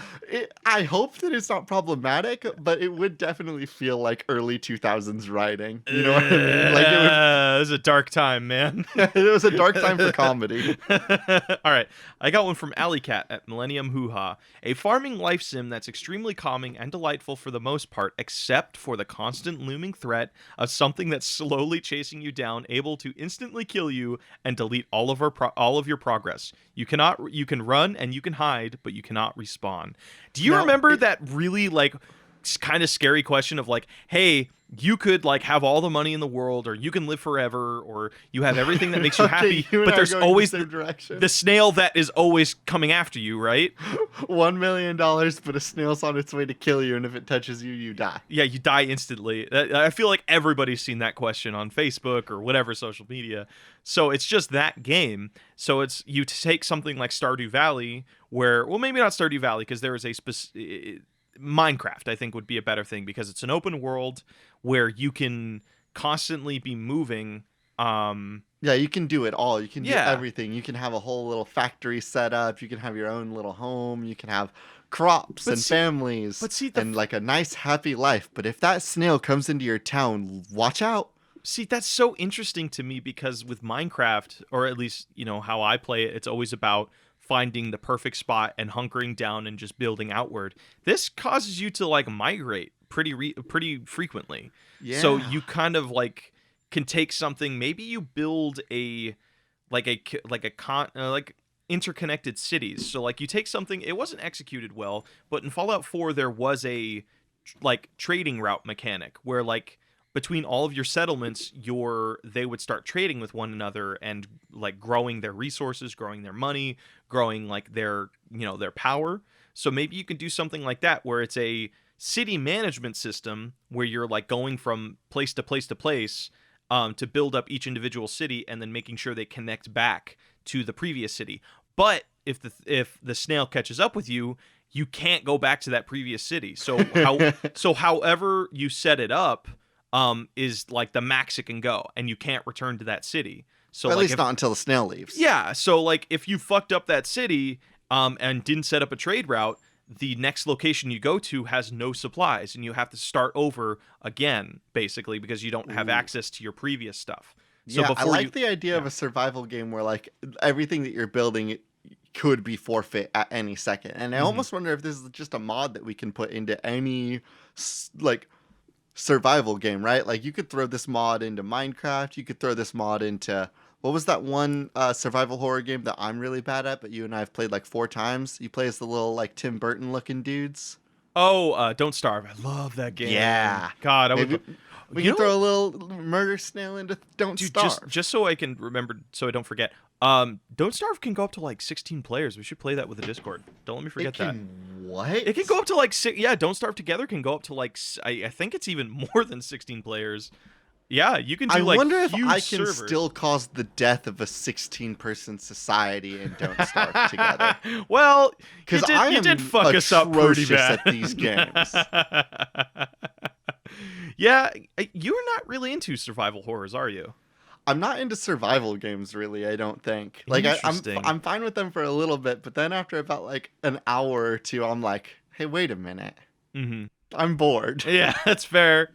I hope that it's not problematic, but it would definitely feel like early 2000s writing. You know what I mean? Like it was a dark time, man. It was a dark time for comedy. All right, I got one from Alley Cat at Millennium Hoo Ha. A farming life sim that's extremely calming and delightful for the most part, except for the constant looming threat of something that's slowly chasing you down, able to instantly kill you and delete all of your progress. You can run and you can hide, but you cannot respawn. Do you remember that really like kind of scary question of like, hey, you could like have all the money in the world, or you can live forever, or you have everything that makes you happy, but there's always the snail that is always coming after you, right? $1 million, but a snail's on its way to kill you, and if it touches you, you die. Yeah, you die instantly. I feel like everybody's seen that question on Facebook or whatever social media. So it's just that game. So it's you take something like Stardew Valley, where, well, maybe not Stardew Valley, because there is a specific Minecraft, I think, would be a better thing, because it's an open world where you can constantly be moving. Yeah, you can do it all. You can do everything. You can have a whole little factory set up. You can have your own little home. You can have crops families and like a nice happy life. But if that snail comes into your town, watch out. See, that's so interesting to me, because with Minecraft, or at least, you know, how I play it, it's always about finding the perfect spot and hunkering down and just building outward. This causes you to like migrate pretty frequently. Yeah. So you kind of like can take something, maybe you build like interconnected cities. So like you take something, it wasn't executed well, but in Fallout 4 there was a like trading route mechanic where like between all of your settlements, they would start trading with one another and like growing their resources, growing their money, growing like their their power. So maybe you can do something like that where it's a city management system where you're like going from place to place to place to build up each individual city and then making sure they connect back to the previous city. But if the snail catches up with you, you can't go back to that previous city. So however you set it up is like the max it can go, and you can't return to that city. So at like least not until the snail leaves. Yeah. So like if you fucked up that city and didn't set up a trade route, the next location you go to has no supplies, and you have to start over again, basically, because you don't have access to your previous stuff. So yeah, I like the idea yeah. of a survival game where like everything that you're building could be forfeit at any second. And I almost wonder if this is just a mod that we can put into any like survival game, right? Like you could throw this mod into Minecraft. You could throw this mod into, what was that one survival horror game that I'm really bad at, but you and I have played like 4 times? You play as the little like Tim Burton looking dudes. Oh, Don't Starve. I love that game. Yeah. God, We can throw a little murder snail into Don't Starve. Just so I can remember, so I don't forget. Don't Starve can go up to like 16 players. We should play that with the Discord. Don't let me forget that. What? It can go up to like 6. Yeah, Don't Starve Together can go up to like I think it's even more than 16 players. Yeah, you can do like huge servers. I wonder if I can still cause the death of a 16-person society and Don't Starve Together. Well, because you did fuck us up pretty bad at these games. Yeah, you're not really into survival horrors, are you? I'm not into survival games, really. I don't think. Like I'm fine with them for a little bit, but then after about like an hour or two, I'm like, hey, wait a minute. Mm-hmm. I'm bored. Yeah, that's fair.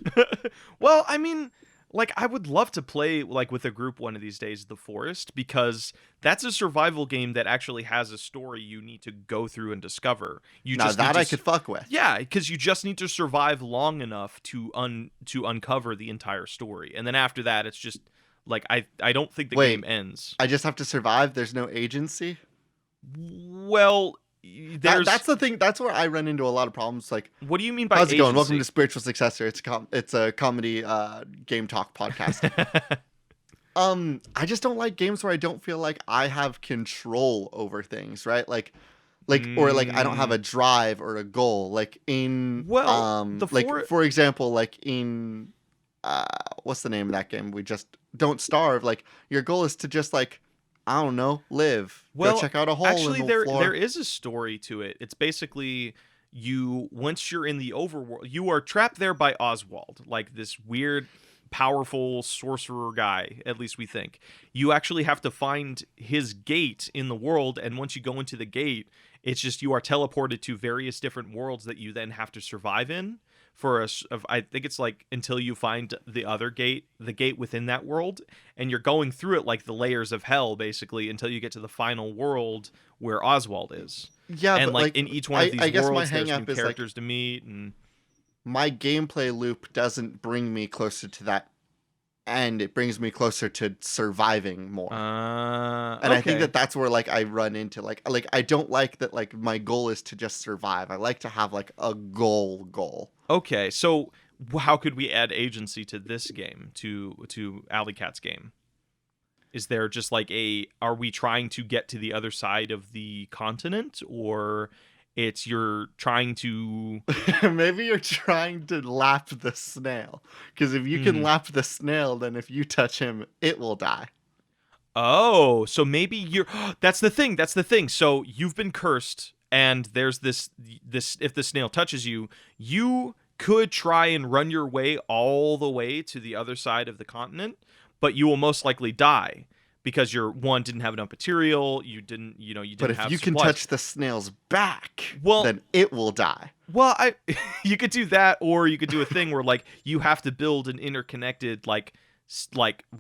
Well, I mean, like I would love to play like with a group one of these days, The Forest, because that's a survival game that actually has a story you need to go through and discover. I could fuck with. Yeah, because you just need to survive long enough to uncover the entire story, and then after that, it's just like I don't think the game ends. I just have to survive. There's no agency. Well, that's the thing. That's where I run into a lot of problems. Like, what do you mean by how's it agency? going? Welcome to Spiritual Successor. It's a comedy game talk podcast. I just don't like games where I don't feel like I have control over things, right? Or like I don't have a drive or a goal. Like in for example, like in what's the name of that game? We just Don't Starve. Like your goal is to just like, I don't know, live. Go check out a hole in the floor. There is a story to it. It's basically once you're in the overworld, you are trapped there by Oswald, like this weird, powerful sorcerer guy, at least we think. You actually have to find his gate in the world, and once you go into the gate, it's just you are teleported to various different worlds that you then have to survive in. I think it's like until you find the other gate, the gate within that world, and you're going through it like the layers of hell, basically, until you get to the final world where Oswald is. Yeah, and but like in each one of these worlds, there's new characters to meet, and my gameplay loop doesn't bring me closer to that end. It brings me closer to surviving more. And I think that's where like I run into like I don't like that like my goal is to just survive. I like to have like a goal. Okay, so how could we add agency to this game, to Alley Cat's game? Is there just like are we trying to get to the other side of the continent, or you're trying to maybe you're trying to lap the snail, because if you can lap the snail, then if you touch him, it will die. Oh, so maybe that's the thing. So you've been cursed, and there's this if the snail touches you, you could try and run your way all the way to the other side of the continent, but you will most likely die because didn't have enough material, you didn't have supplies. But if you can touch the snail's back, then it will die. Well, you could do that, or you could do a thing where like you have to build an interconnected like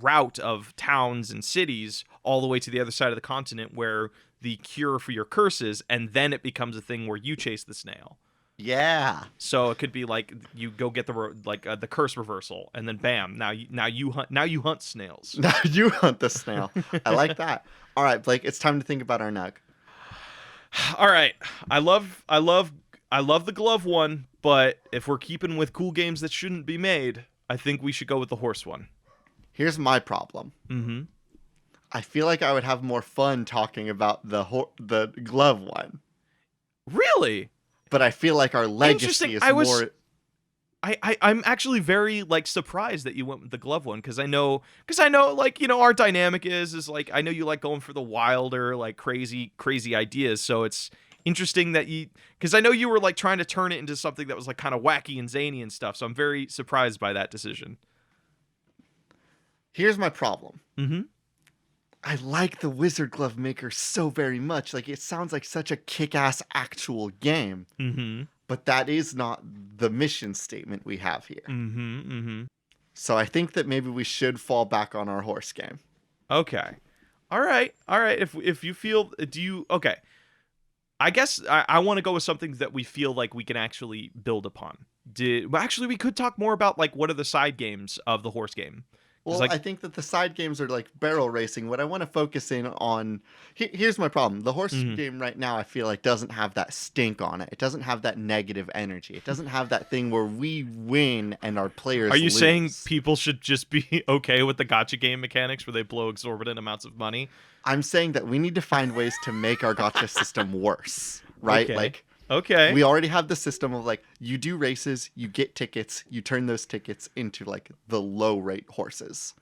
route of towns and cities all the way to the other side of the continent where the cure for your curse is, and then it becomes a thing where you chase the snail. Yeah. So it could be like you go get the curse reversal, and then bam, now you hunt snails. Now you hunt the snail. I like that. All right, Blake, it's time to think about our nug. All right, I love the glove one, but if we're keeping with cool games that shouldn't be made, I think we should go with the horse one. Here's my problem. Mm-hmm. I feel like I would have more fun talking about the glove one. Really? But I feel like our legacy is more... I'm actually very like surprised that you went with the glove one because I know like, you know, our dynamic is like I know you like going for the wilder, like crazy ideas. So it's interesting that because I know you were like trying to turn it into something that was like kind of wacky and zany and stuff. So I'm very surprised by that decision. Here's my problem. Mm-hmm. I like the Wizard Glove Maker so very much. Like, it sounds like such a kick-ass actual game. Mm-hmm. But that is not the mission statement we have here. Mm-hmm. Mm-hmm. So I think that maybe we should fall back on our horse game. Okay. All right. If you feel, okay. I guess I want to go with something that we feel like we can actually build upon. Actually, we could talk more about like what are the side games of the horse game. Well, like, I think that the side games are like barrel racing. What I want to focus in on... Here's my problem. The horse game right now, I feel like, doesn't have that stink on it. It doesn't have that negative energy. It doesn't have that thing where we win and our players Are you lose. saying people should just be okay with the gacha game mechanics where they blow exorbitant amounts of money? I'm saying that we need to find ways to make our gacha system worse, right? Okay. Like... Okay. We already have the system of like, you do races, you get tickets, you turn those tickets into like the low rate horses.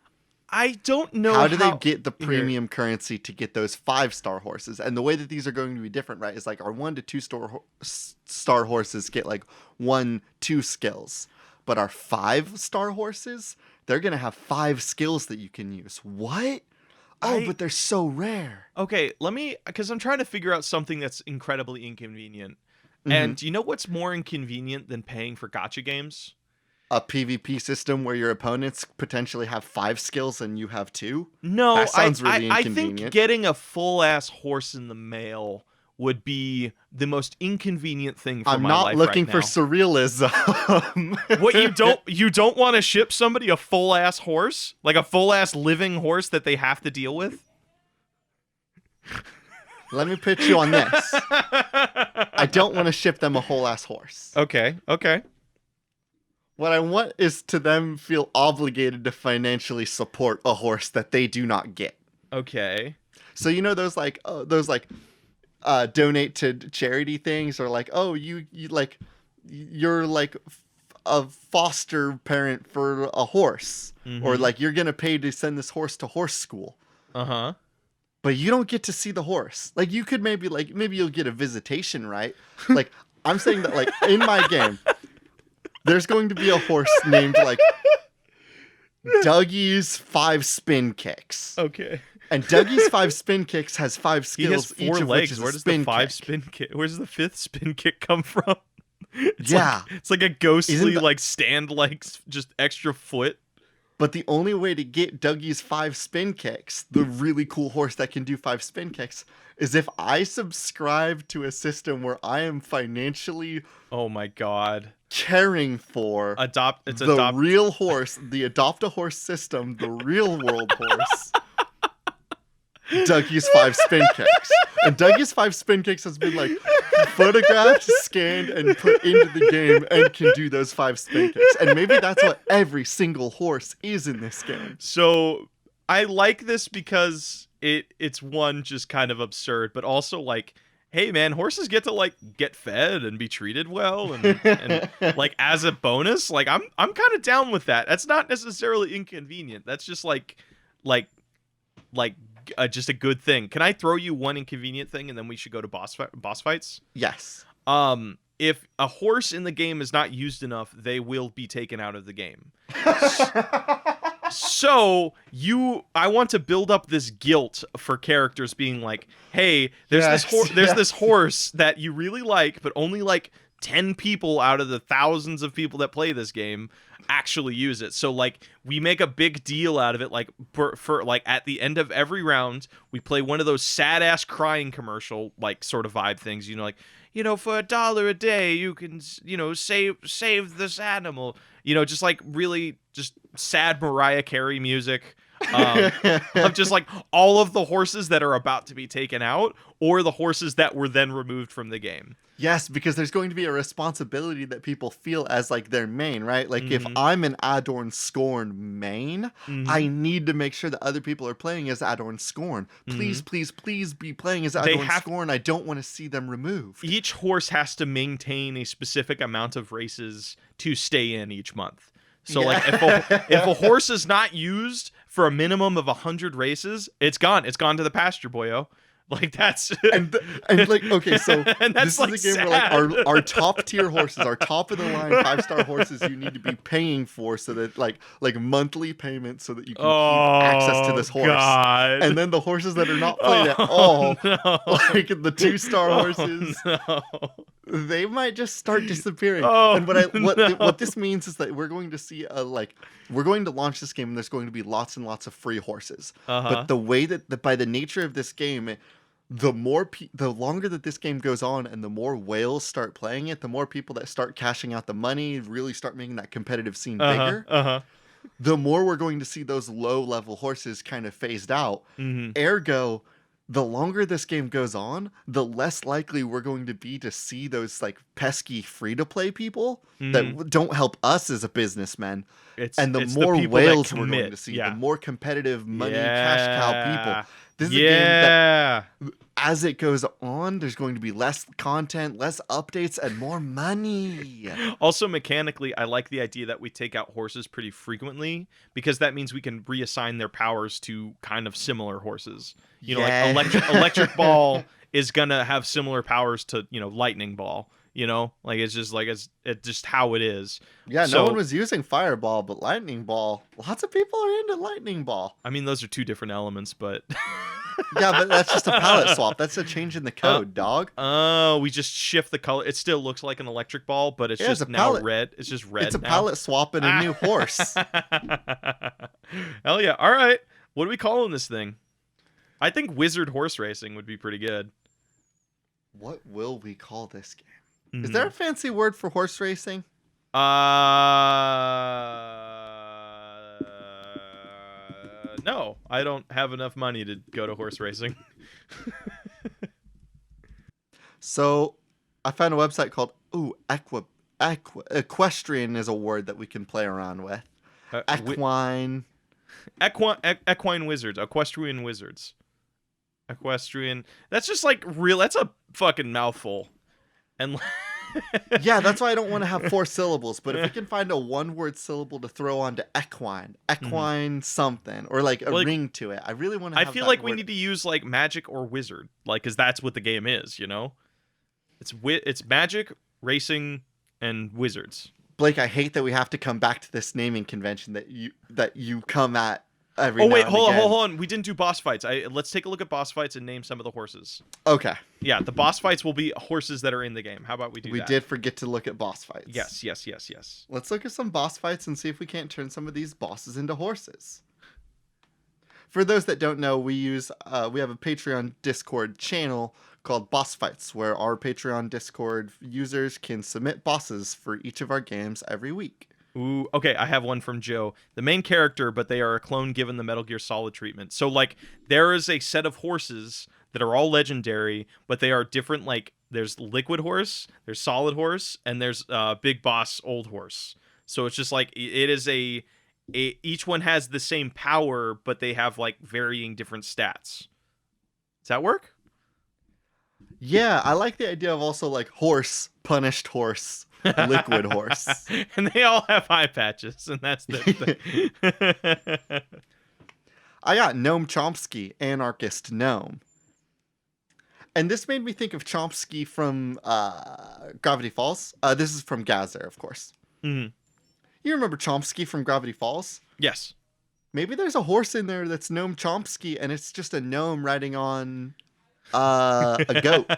I don't know how do they get the premium currency to get those 5-star horses? And the way that these are going to be different, right, is like our 1 to 2-star horses get like 1-2 skills. But our 5-star horses, they're going to have 5 skills that you can use. What? Oh, but they're so rare. Okay, because I'm trying to figure out something that's incredibly inconvenient. And do you know what's more inconvenient than paying for gacha games? A PvP system where your opponents potentially have 5 skills and you have 2? No, that sounds really inconvenient. I think getting a full-ass horse in the mail would be the most inconvenient thing for my life right now. I'm not looking for surrealism. What, you don't want to ship somebody a full-ass horse? Like a full-ass living horse that they have to deal with? Let me pitch you on this. I don't want to ship them a whole ass horse. Okay. What I want is to them feel obligated to financially support a horse that they do not get. Okay. So you know those donate to charity things, or like, oh, you're like a foster parent for a horse, or like you're gonna pay to send this horse to horse school. Uh-huh. But you don't get to see the horse. Like, you could maybe you'll get a visitation, right? Like, I'm saying that, like, in my game, there's going to be a horse named, like, Dougie's 5 spin kicks. Okay. And Dougie's 5 spin kicks has 5 skills. He has 4 legs. Where does the 5 spin kick? Where's the 5th spin kick come from? It's like a ghostly, like, stand, like, just extra foot. But the only way to get Dougie's 5 spin kicks, the really cool horse that can do 5 spin kicks, is if I subscribe to a system where I am financially... Oh my god. ...caring for the real horse, the Adopt-A-Horse system, the real world horse, Dougie's 5 spin kicks. And Dougie's 5 spin kicks has been, like, photographed, scanned, and put into the game and can do those 5 spin kicks. And maybe that's what every single horse is in this game. So I like this because it's one, just kind of absurd, but also like, hey man, horses get to like get fed and be treated well, and like as a bonus, like I'm kind of down with that. That's not necessarily inconvenient. That's just like just a good thing. Can I throw you one inconvenient thing, and then we should go to boss fights? Yes. If a horse in the game is not used enough, they will be taken out of the game. So I want to build up this guilt for characters being like, hey, there's this horse that you really like, but only like 10 people out of the thousands of people that play this game actually use it. So like we make a big deal out of it, like for like at the end of every round we play one of those sad ass crying commercial like sort of vibe things, you know, like, you know, for $1 a day you can, you know, save this animal, you know, just like really just sad Mariah Carey music. Of just like all of the horses that are about to be taken out, or the horses that were then removed from the game. Yes, because there's going to be a responsibility that people feel as like their main, right? Like if Mhm. I'm an Adorn Scorn main, I Mhm. need to make sure that other people are playing as Adorn Scorn. Please, Mhm. please, please be playing as They Adorn have Scorn. I don't want to see them removed. each horse has to maintain a specific amount of races to stay in each month. So like if a horse is not used for a minimum of 100 races, it's gone. It's gone to the pasture, boyo. Like that's and like okay, so and that's this like is a game where like sad. our top tier horses, our top of the line 5-star horses, you need to be paying for so that like monthly payments so that you can keep access to Oh this horse. God. And then the horses that are not played at all, No. like the 2-star Oh, horses, no. they might just start disappearing. Oh, And no. what this means is that we're going to see we're going to launch this game and there's going to be lots and lots of free horses. Uh-huh. But the way that by the nature of this game, the longer that this game goes on and the more whales start playing it, the more people that start cashing out the money, really start making that competitive scene bigger, the more we're going to see those low level horses kind of phased out. Mhm. Ergo, the longer this game goes on, the less likely we're going to be to see those like pesky free to play people that don't help us as a businessman. And the It's more people that whales we're going commit. to see, Yeah. the more competitive money cash cow people. This is a game Yeah. that as it goes on, there's going to be less content, less updates, and more money. Also, mechanically, I like the idea that we take out horses pretty frequently because that means we can reassign their powers to kind of similar horses. You know, Yeah. like electric ball is gonna have similar powers to, you know, lightning ball. You know, like it's just how it is. Yeah, So- no one was using Fireball, but Lightning Ball. Lots of people are into Lightning Ball. I mean, those are two different elements, but Yeah, but that's just a palette swap. That's a change in the code, dog. oh, we just shift the color. It still looks like an electric ball, but it's Yeah, it's just a now palette- red. It's just red. It's a now. palette swap and a new horse. Hell yeah! All right, what are we calling this thing? I think Wizard Horse Racing would be pretty good. What will we call this game? Mhm. Is there a fancy word for horse racing? No, I don't have enough money to go to horse racing. So, I found a website called equestrian is a word that we can play around with. Equine. Equine wizards, equestrian wizards. Equestrian. That's just like real. That's a fucking mouthful. And Yeah, that's why I don't want to have 4 syllables. But if we can find a 1-word syllable to throw onto equine something, or like a ring to it, I really want to. I feel like we need to use like magic or wizard, like, because that's what the game is. You know, it's magic, racing, and wizards. Blake, I hate that we have to come back to this naming convention that you come at every. Oh now wait, and hold again. on. We didn't do boss fights. Let's take a look at boss fights and name some of the horses. Okay, Yeah, the boss fights will be horses that are in the game. How about we do we that? did forget to look at boss fights. Yes. Let's look at some boss fights and see if we can't turn some of these bosses into horses. For those that don't know, we have a Patreon Discord channel called Boss Fights, where our Patreon Discord users can submit bosses for each of our games every week. Ooh, okay, I have one from Joe. The main character, but they are a clone given the Metal Gear Solid treatment. So, like, there is a set of horses that are all legendary, but they are different. Like, there's Liquid Horse, there's Solid Horse, and there's Big Boss Old Horse. So it's just like, it is each one has the same power, but they have, like, varying different stats. Does that work? Yeah, I like the idea of also like horse, punished horse, liquid horse. And they all have eye patches, and that's the I got Gnome Chomsky, Anarchist Gnome. And this made me think of Chomsky from Gravity Falls. This is from Gazer, of course. Mhm. You remember Chomsky from Gravity Falls? Yes. Maybe there's a horse in there that's Gnome Chomsky, and it's just a gnome riding on a goat.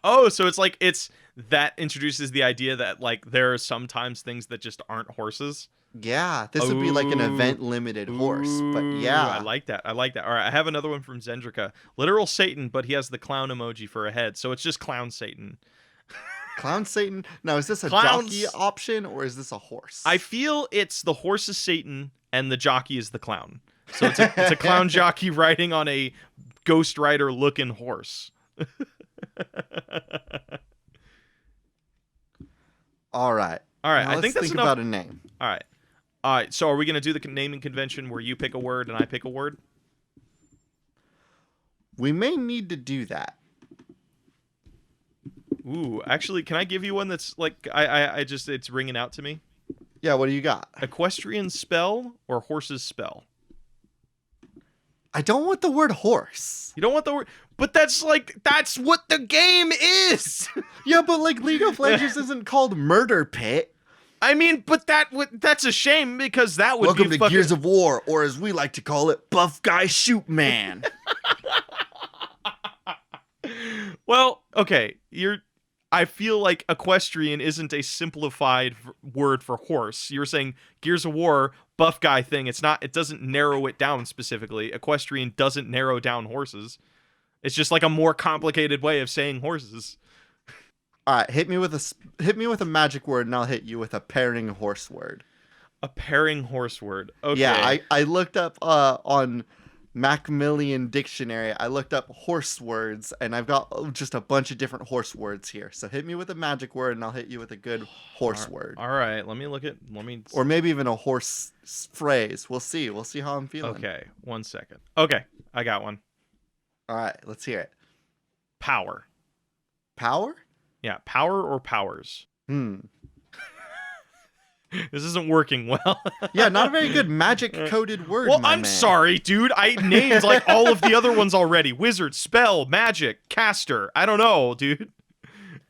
Oh, so it's that introduces the idea that like there are sometimes things that just aren't horses. Yeah, this would be like an event limited horse, but yeah. I like that. All right, I have another one from Zendrika. Literal Satan, but he has the clown emoji for a head, so it's just Clown Satan. Clown Satan. Now, is this a Clowns- jockey option or is this a horse? I feel it's the horse is Satan, and the jockey is the clown. So it's a clown jockey riding on a Ghost Rider looking horse. All right. Now, I let's think that's think enough. about a name. All right. So are we going to do the naming convention where you pick a word and I pick a word? We may need to do that. Ooh, actually, can I give you one that's like I just it's ringing out to me? Yeah, what do you got? Equestrian spell or horse's spell? I don't want the word horse. You don't want the word, but that's what the game is. Yeah, but like League of Legends isn't called Murder Pit. I mean, but that's a shame because that would Welcome be to Gears of War, or as we like to call it, Buff Guy Shoot Man. Well, okay, I feel like equestrian isn't a simplified word for horse. You're saying Gears of War, buff guy thing. It doesn't narrow it down specifically. Equestrian doesn't narrow down horses. It's just like a more complicated way of saying horses. All right, hit me with a magic word, and I'll hit you with a pairing horse word. A pairing horse word. Okay. Yeah, I looked up on Macmillan Dictionary. I looked up horse words, and I've got just a bunch of different horse words here. So hit me with a magic word, and I'll hit you with a good horse word. All right, Or maybe even a horse phrase. We'll see. We'll see how I'm feeling. Okay, 1 second. Okay, I got one. All right, let's hear it. Power. Power? Yeah, power or powers. This isn't working well. Yeah, not a very good magic-coded word, Well, my I'm man. sorry, dude. I named like all of the other ones already. Wizard, spell, magic, caster. I don't know, dude.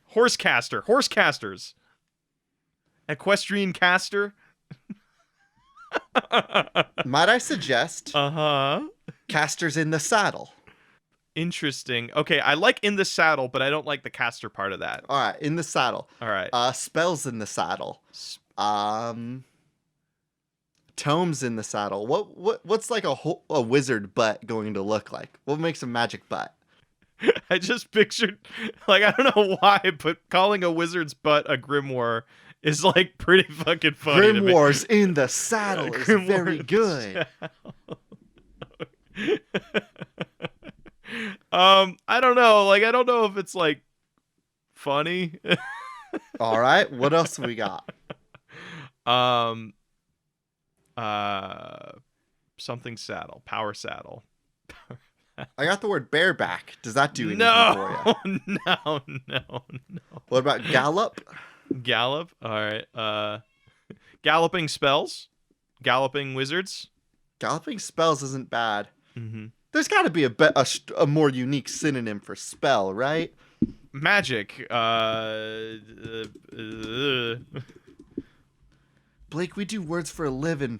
Horse caster. Horse casters. Equestrian caster. Might I suggest casters in the saddle? Interesting. Okay, I like in the saddle, but I don't like the caster part of that. All right, in the saddle. All right. Spells in the saddle. Tomes in the saddle. What's like a wizard butt going to look like? What makes a magic butt? I just pictured, like, I don't know why, but calling a wizard's butt a grimoire is like pretty fucking funny. Grimoires in the saddle is very good. I don't know. Like, I don't know if it's like funny. All right, what else we got? Something saddle, power saddle. I got the word bareback. Does that do anything for you? No. What about gallop? Gallop. All right. Galloping spells. Galloping wizards. Galloping spells isn't bad. Mm-hmm. There's got to be a more unique synonym for spell, right? Magic. Blake, we do words for a living.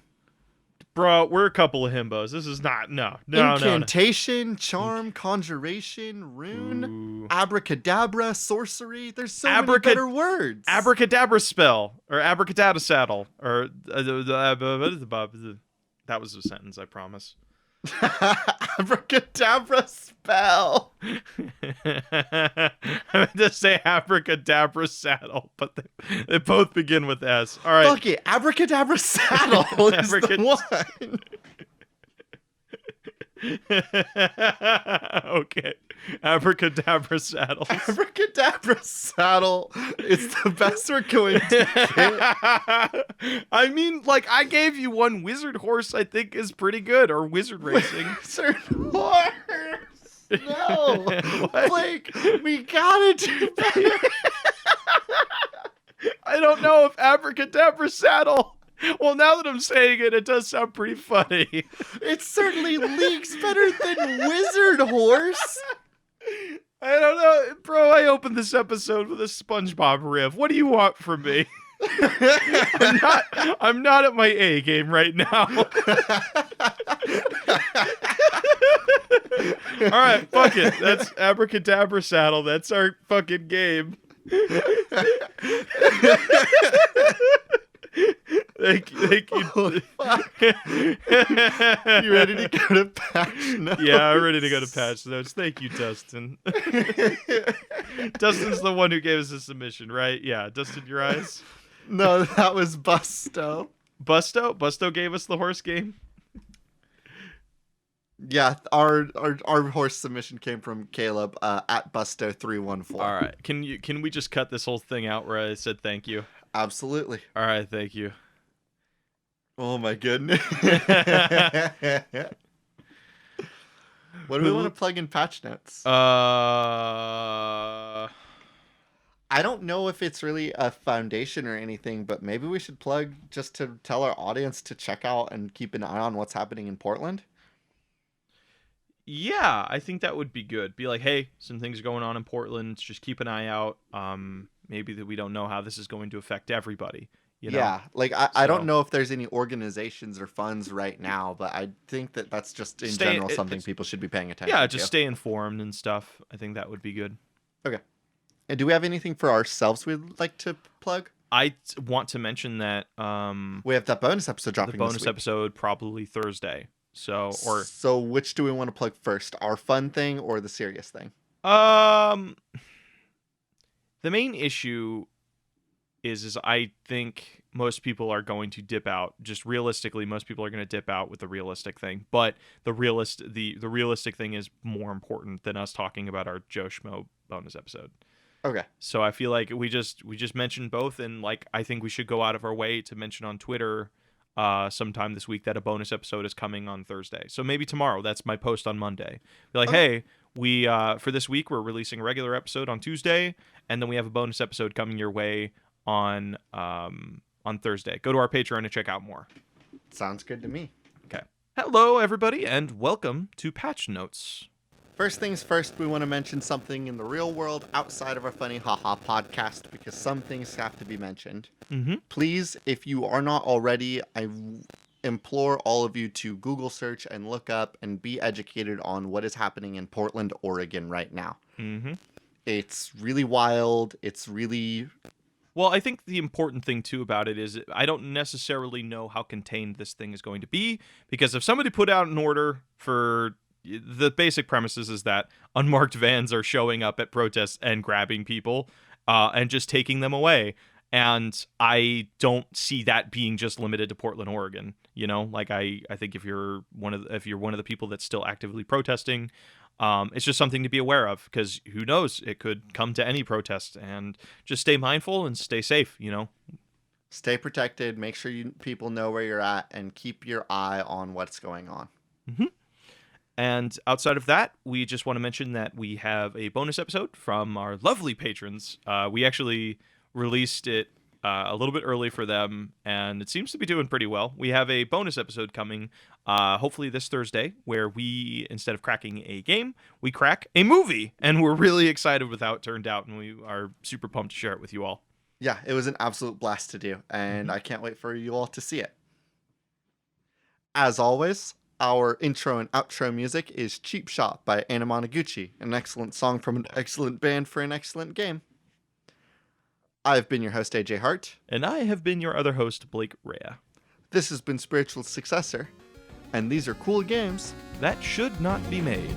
Bro, we're a couple of himbos. This is not no. Incantation, charm, conjuration, rune, abracadabra, sorcery. There's so many better words. Abracadabra spell or abracadabra saddle or that was a sentence, I promise. Abracadabra spell. I meant to say abracadabra saddle, but they both begin with S. All right. Fuck it. Abracadabra saddle is the one. Okay. Abracadabra saddle. Abracadabra saddle is the best we're going to get. I mean, like, I gave you one. Wizard horse, I think, is pretty good. Or wizard racing. Wizard horse. No. Blake, we gotta do better. I don't know if abracadabra saddle. Well, now that I'm saying it, it does sound pretty funny. It certainly leaks better than wizard horse. I don't know. Bro, I opened this episode with a SpongeBob riff. What do you want from me? I'm not at my A game right now. All right, fuck it. That's abracadabra saddle. That's our fucking game. Thank you. Oh, you ready to go to patch notes? Yeah, I'm ready to go to patch notes. Thank you, Dustin. Dustin's the one who gave us the submission, right? Yeah, Dustin, your eyes? No, that was Busto. Busto gave us the horse game. Yeah, our horse submission came from Caleb at Busto314. All right. Can we just cut this whole thing out where I said thank you? Absolutely. All right, thank you. Oh my goodness. What do we want to plug in patch notes? I don't know if it's really a foundation or anything, but maybe we should plug just to tell our audience to check out and keep an eye on what's happening in Portland. Yeah, I think that would be good. Be like, hey, some things are going on in Portland. Just keep an eye out. Maybe that we don't know how this is going to affect everybody. You know? Yeah, like I don't know if there's any organizations or funds right now, but I think that that's just in general something people should be paying attention to. Yeah, just stay informed and stuff. I think that would be good. Okay. And do we have anything for ourselves we'd like to plug? I want to mention that we have that bonus episode dropping. The bonus episode probably Thursday. So which do we want to plug first? Our fun thing or the serious thing? The main issue is I think most people are going to dip out. Just realistically, most people are going to dip out with the realistic thing. But the realistic thing is more important than us talking about our Joe Schmo bonus episode. Okay. So I feel like we just mentioned both, and like I think we should go out of our way to mention on Twitter sometime this week that a bonus episode is coming on Thursday. So maybe tomorrow. That's my post on Monday. Be like, hey, we for this week we're releasing a regular episode on Tuesday, and then we have a bonus episode coming your way on Thursday. Go to our Patreon to check out more. Sounds good to me. Okay. Hello, everybody, and welcome to Patch Notes. First things first, we want to mention something in the real world outside of our Funny Haha podcast, because some things have to be mentioned. Mm-hmm. Please, if you are not already, I implore all of you to Google search and look up and be educated on what is happening in Portland, Oregon right now. Mm-hmm. It's really wild. It's really... Well, I think the important thing, too, about it is I don't necessarily know how contained this thing is going to be, because if somebody put out an order for... The basic premises is that unmarked vans are showing up at protests and grabbing people and just taking them away. And I don't see that being just limited to Portland, Oregon. You know, like I think if you're one of the people that's still actively protesting, it's just something to be aware of, because who knows, it could come to any protest. And just stay mindful and stay safe, you know. Stay protected. Make sure people know where you're at and keep your eye on what's going on. Mm-hmm. And outside of that, we just want to mention that we have a bonus episode from our lovely patrons. We actually released it a little bit early for them, and it seems to be doing pretty well. We have a bonus episode coming, hopefully this Thursday, where we, instead of cracking a game, we crack a movie. And we're really excited with how it turned out, and we are super pumped to share it with you all. Yeah, it was an absolute blast to do, and I can't wait for you all to see it. As always, our intro and outro music is Cheap Shot by Anna Monoguchi, an excellent song from an excellent band for an excellent game. I've been your host, AJ Hart. And I have been your other host, Blake Rea. This has been Spiritual Successor, and these are cool games that should not be made.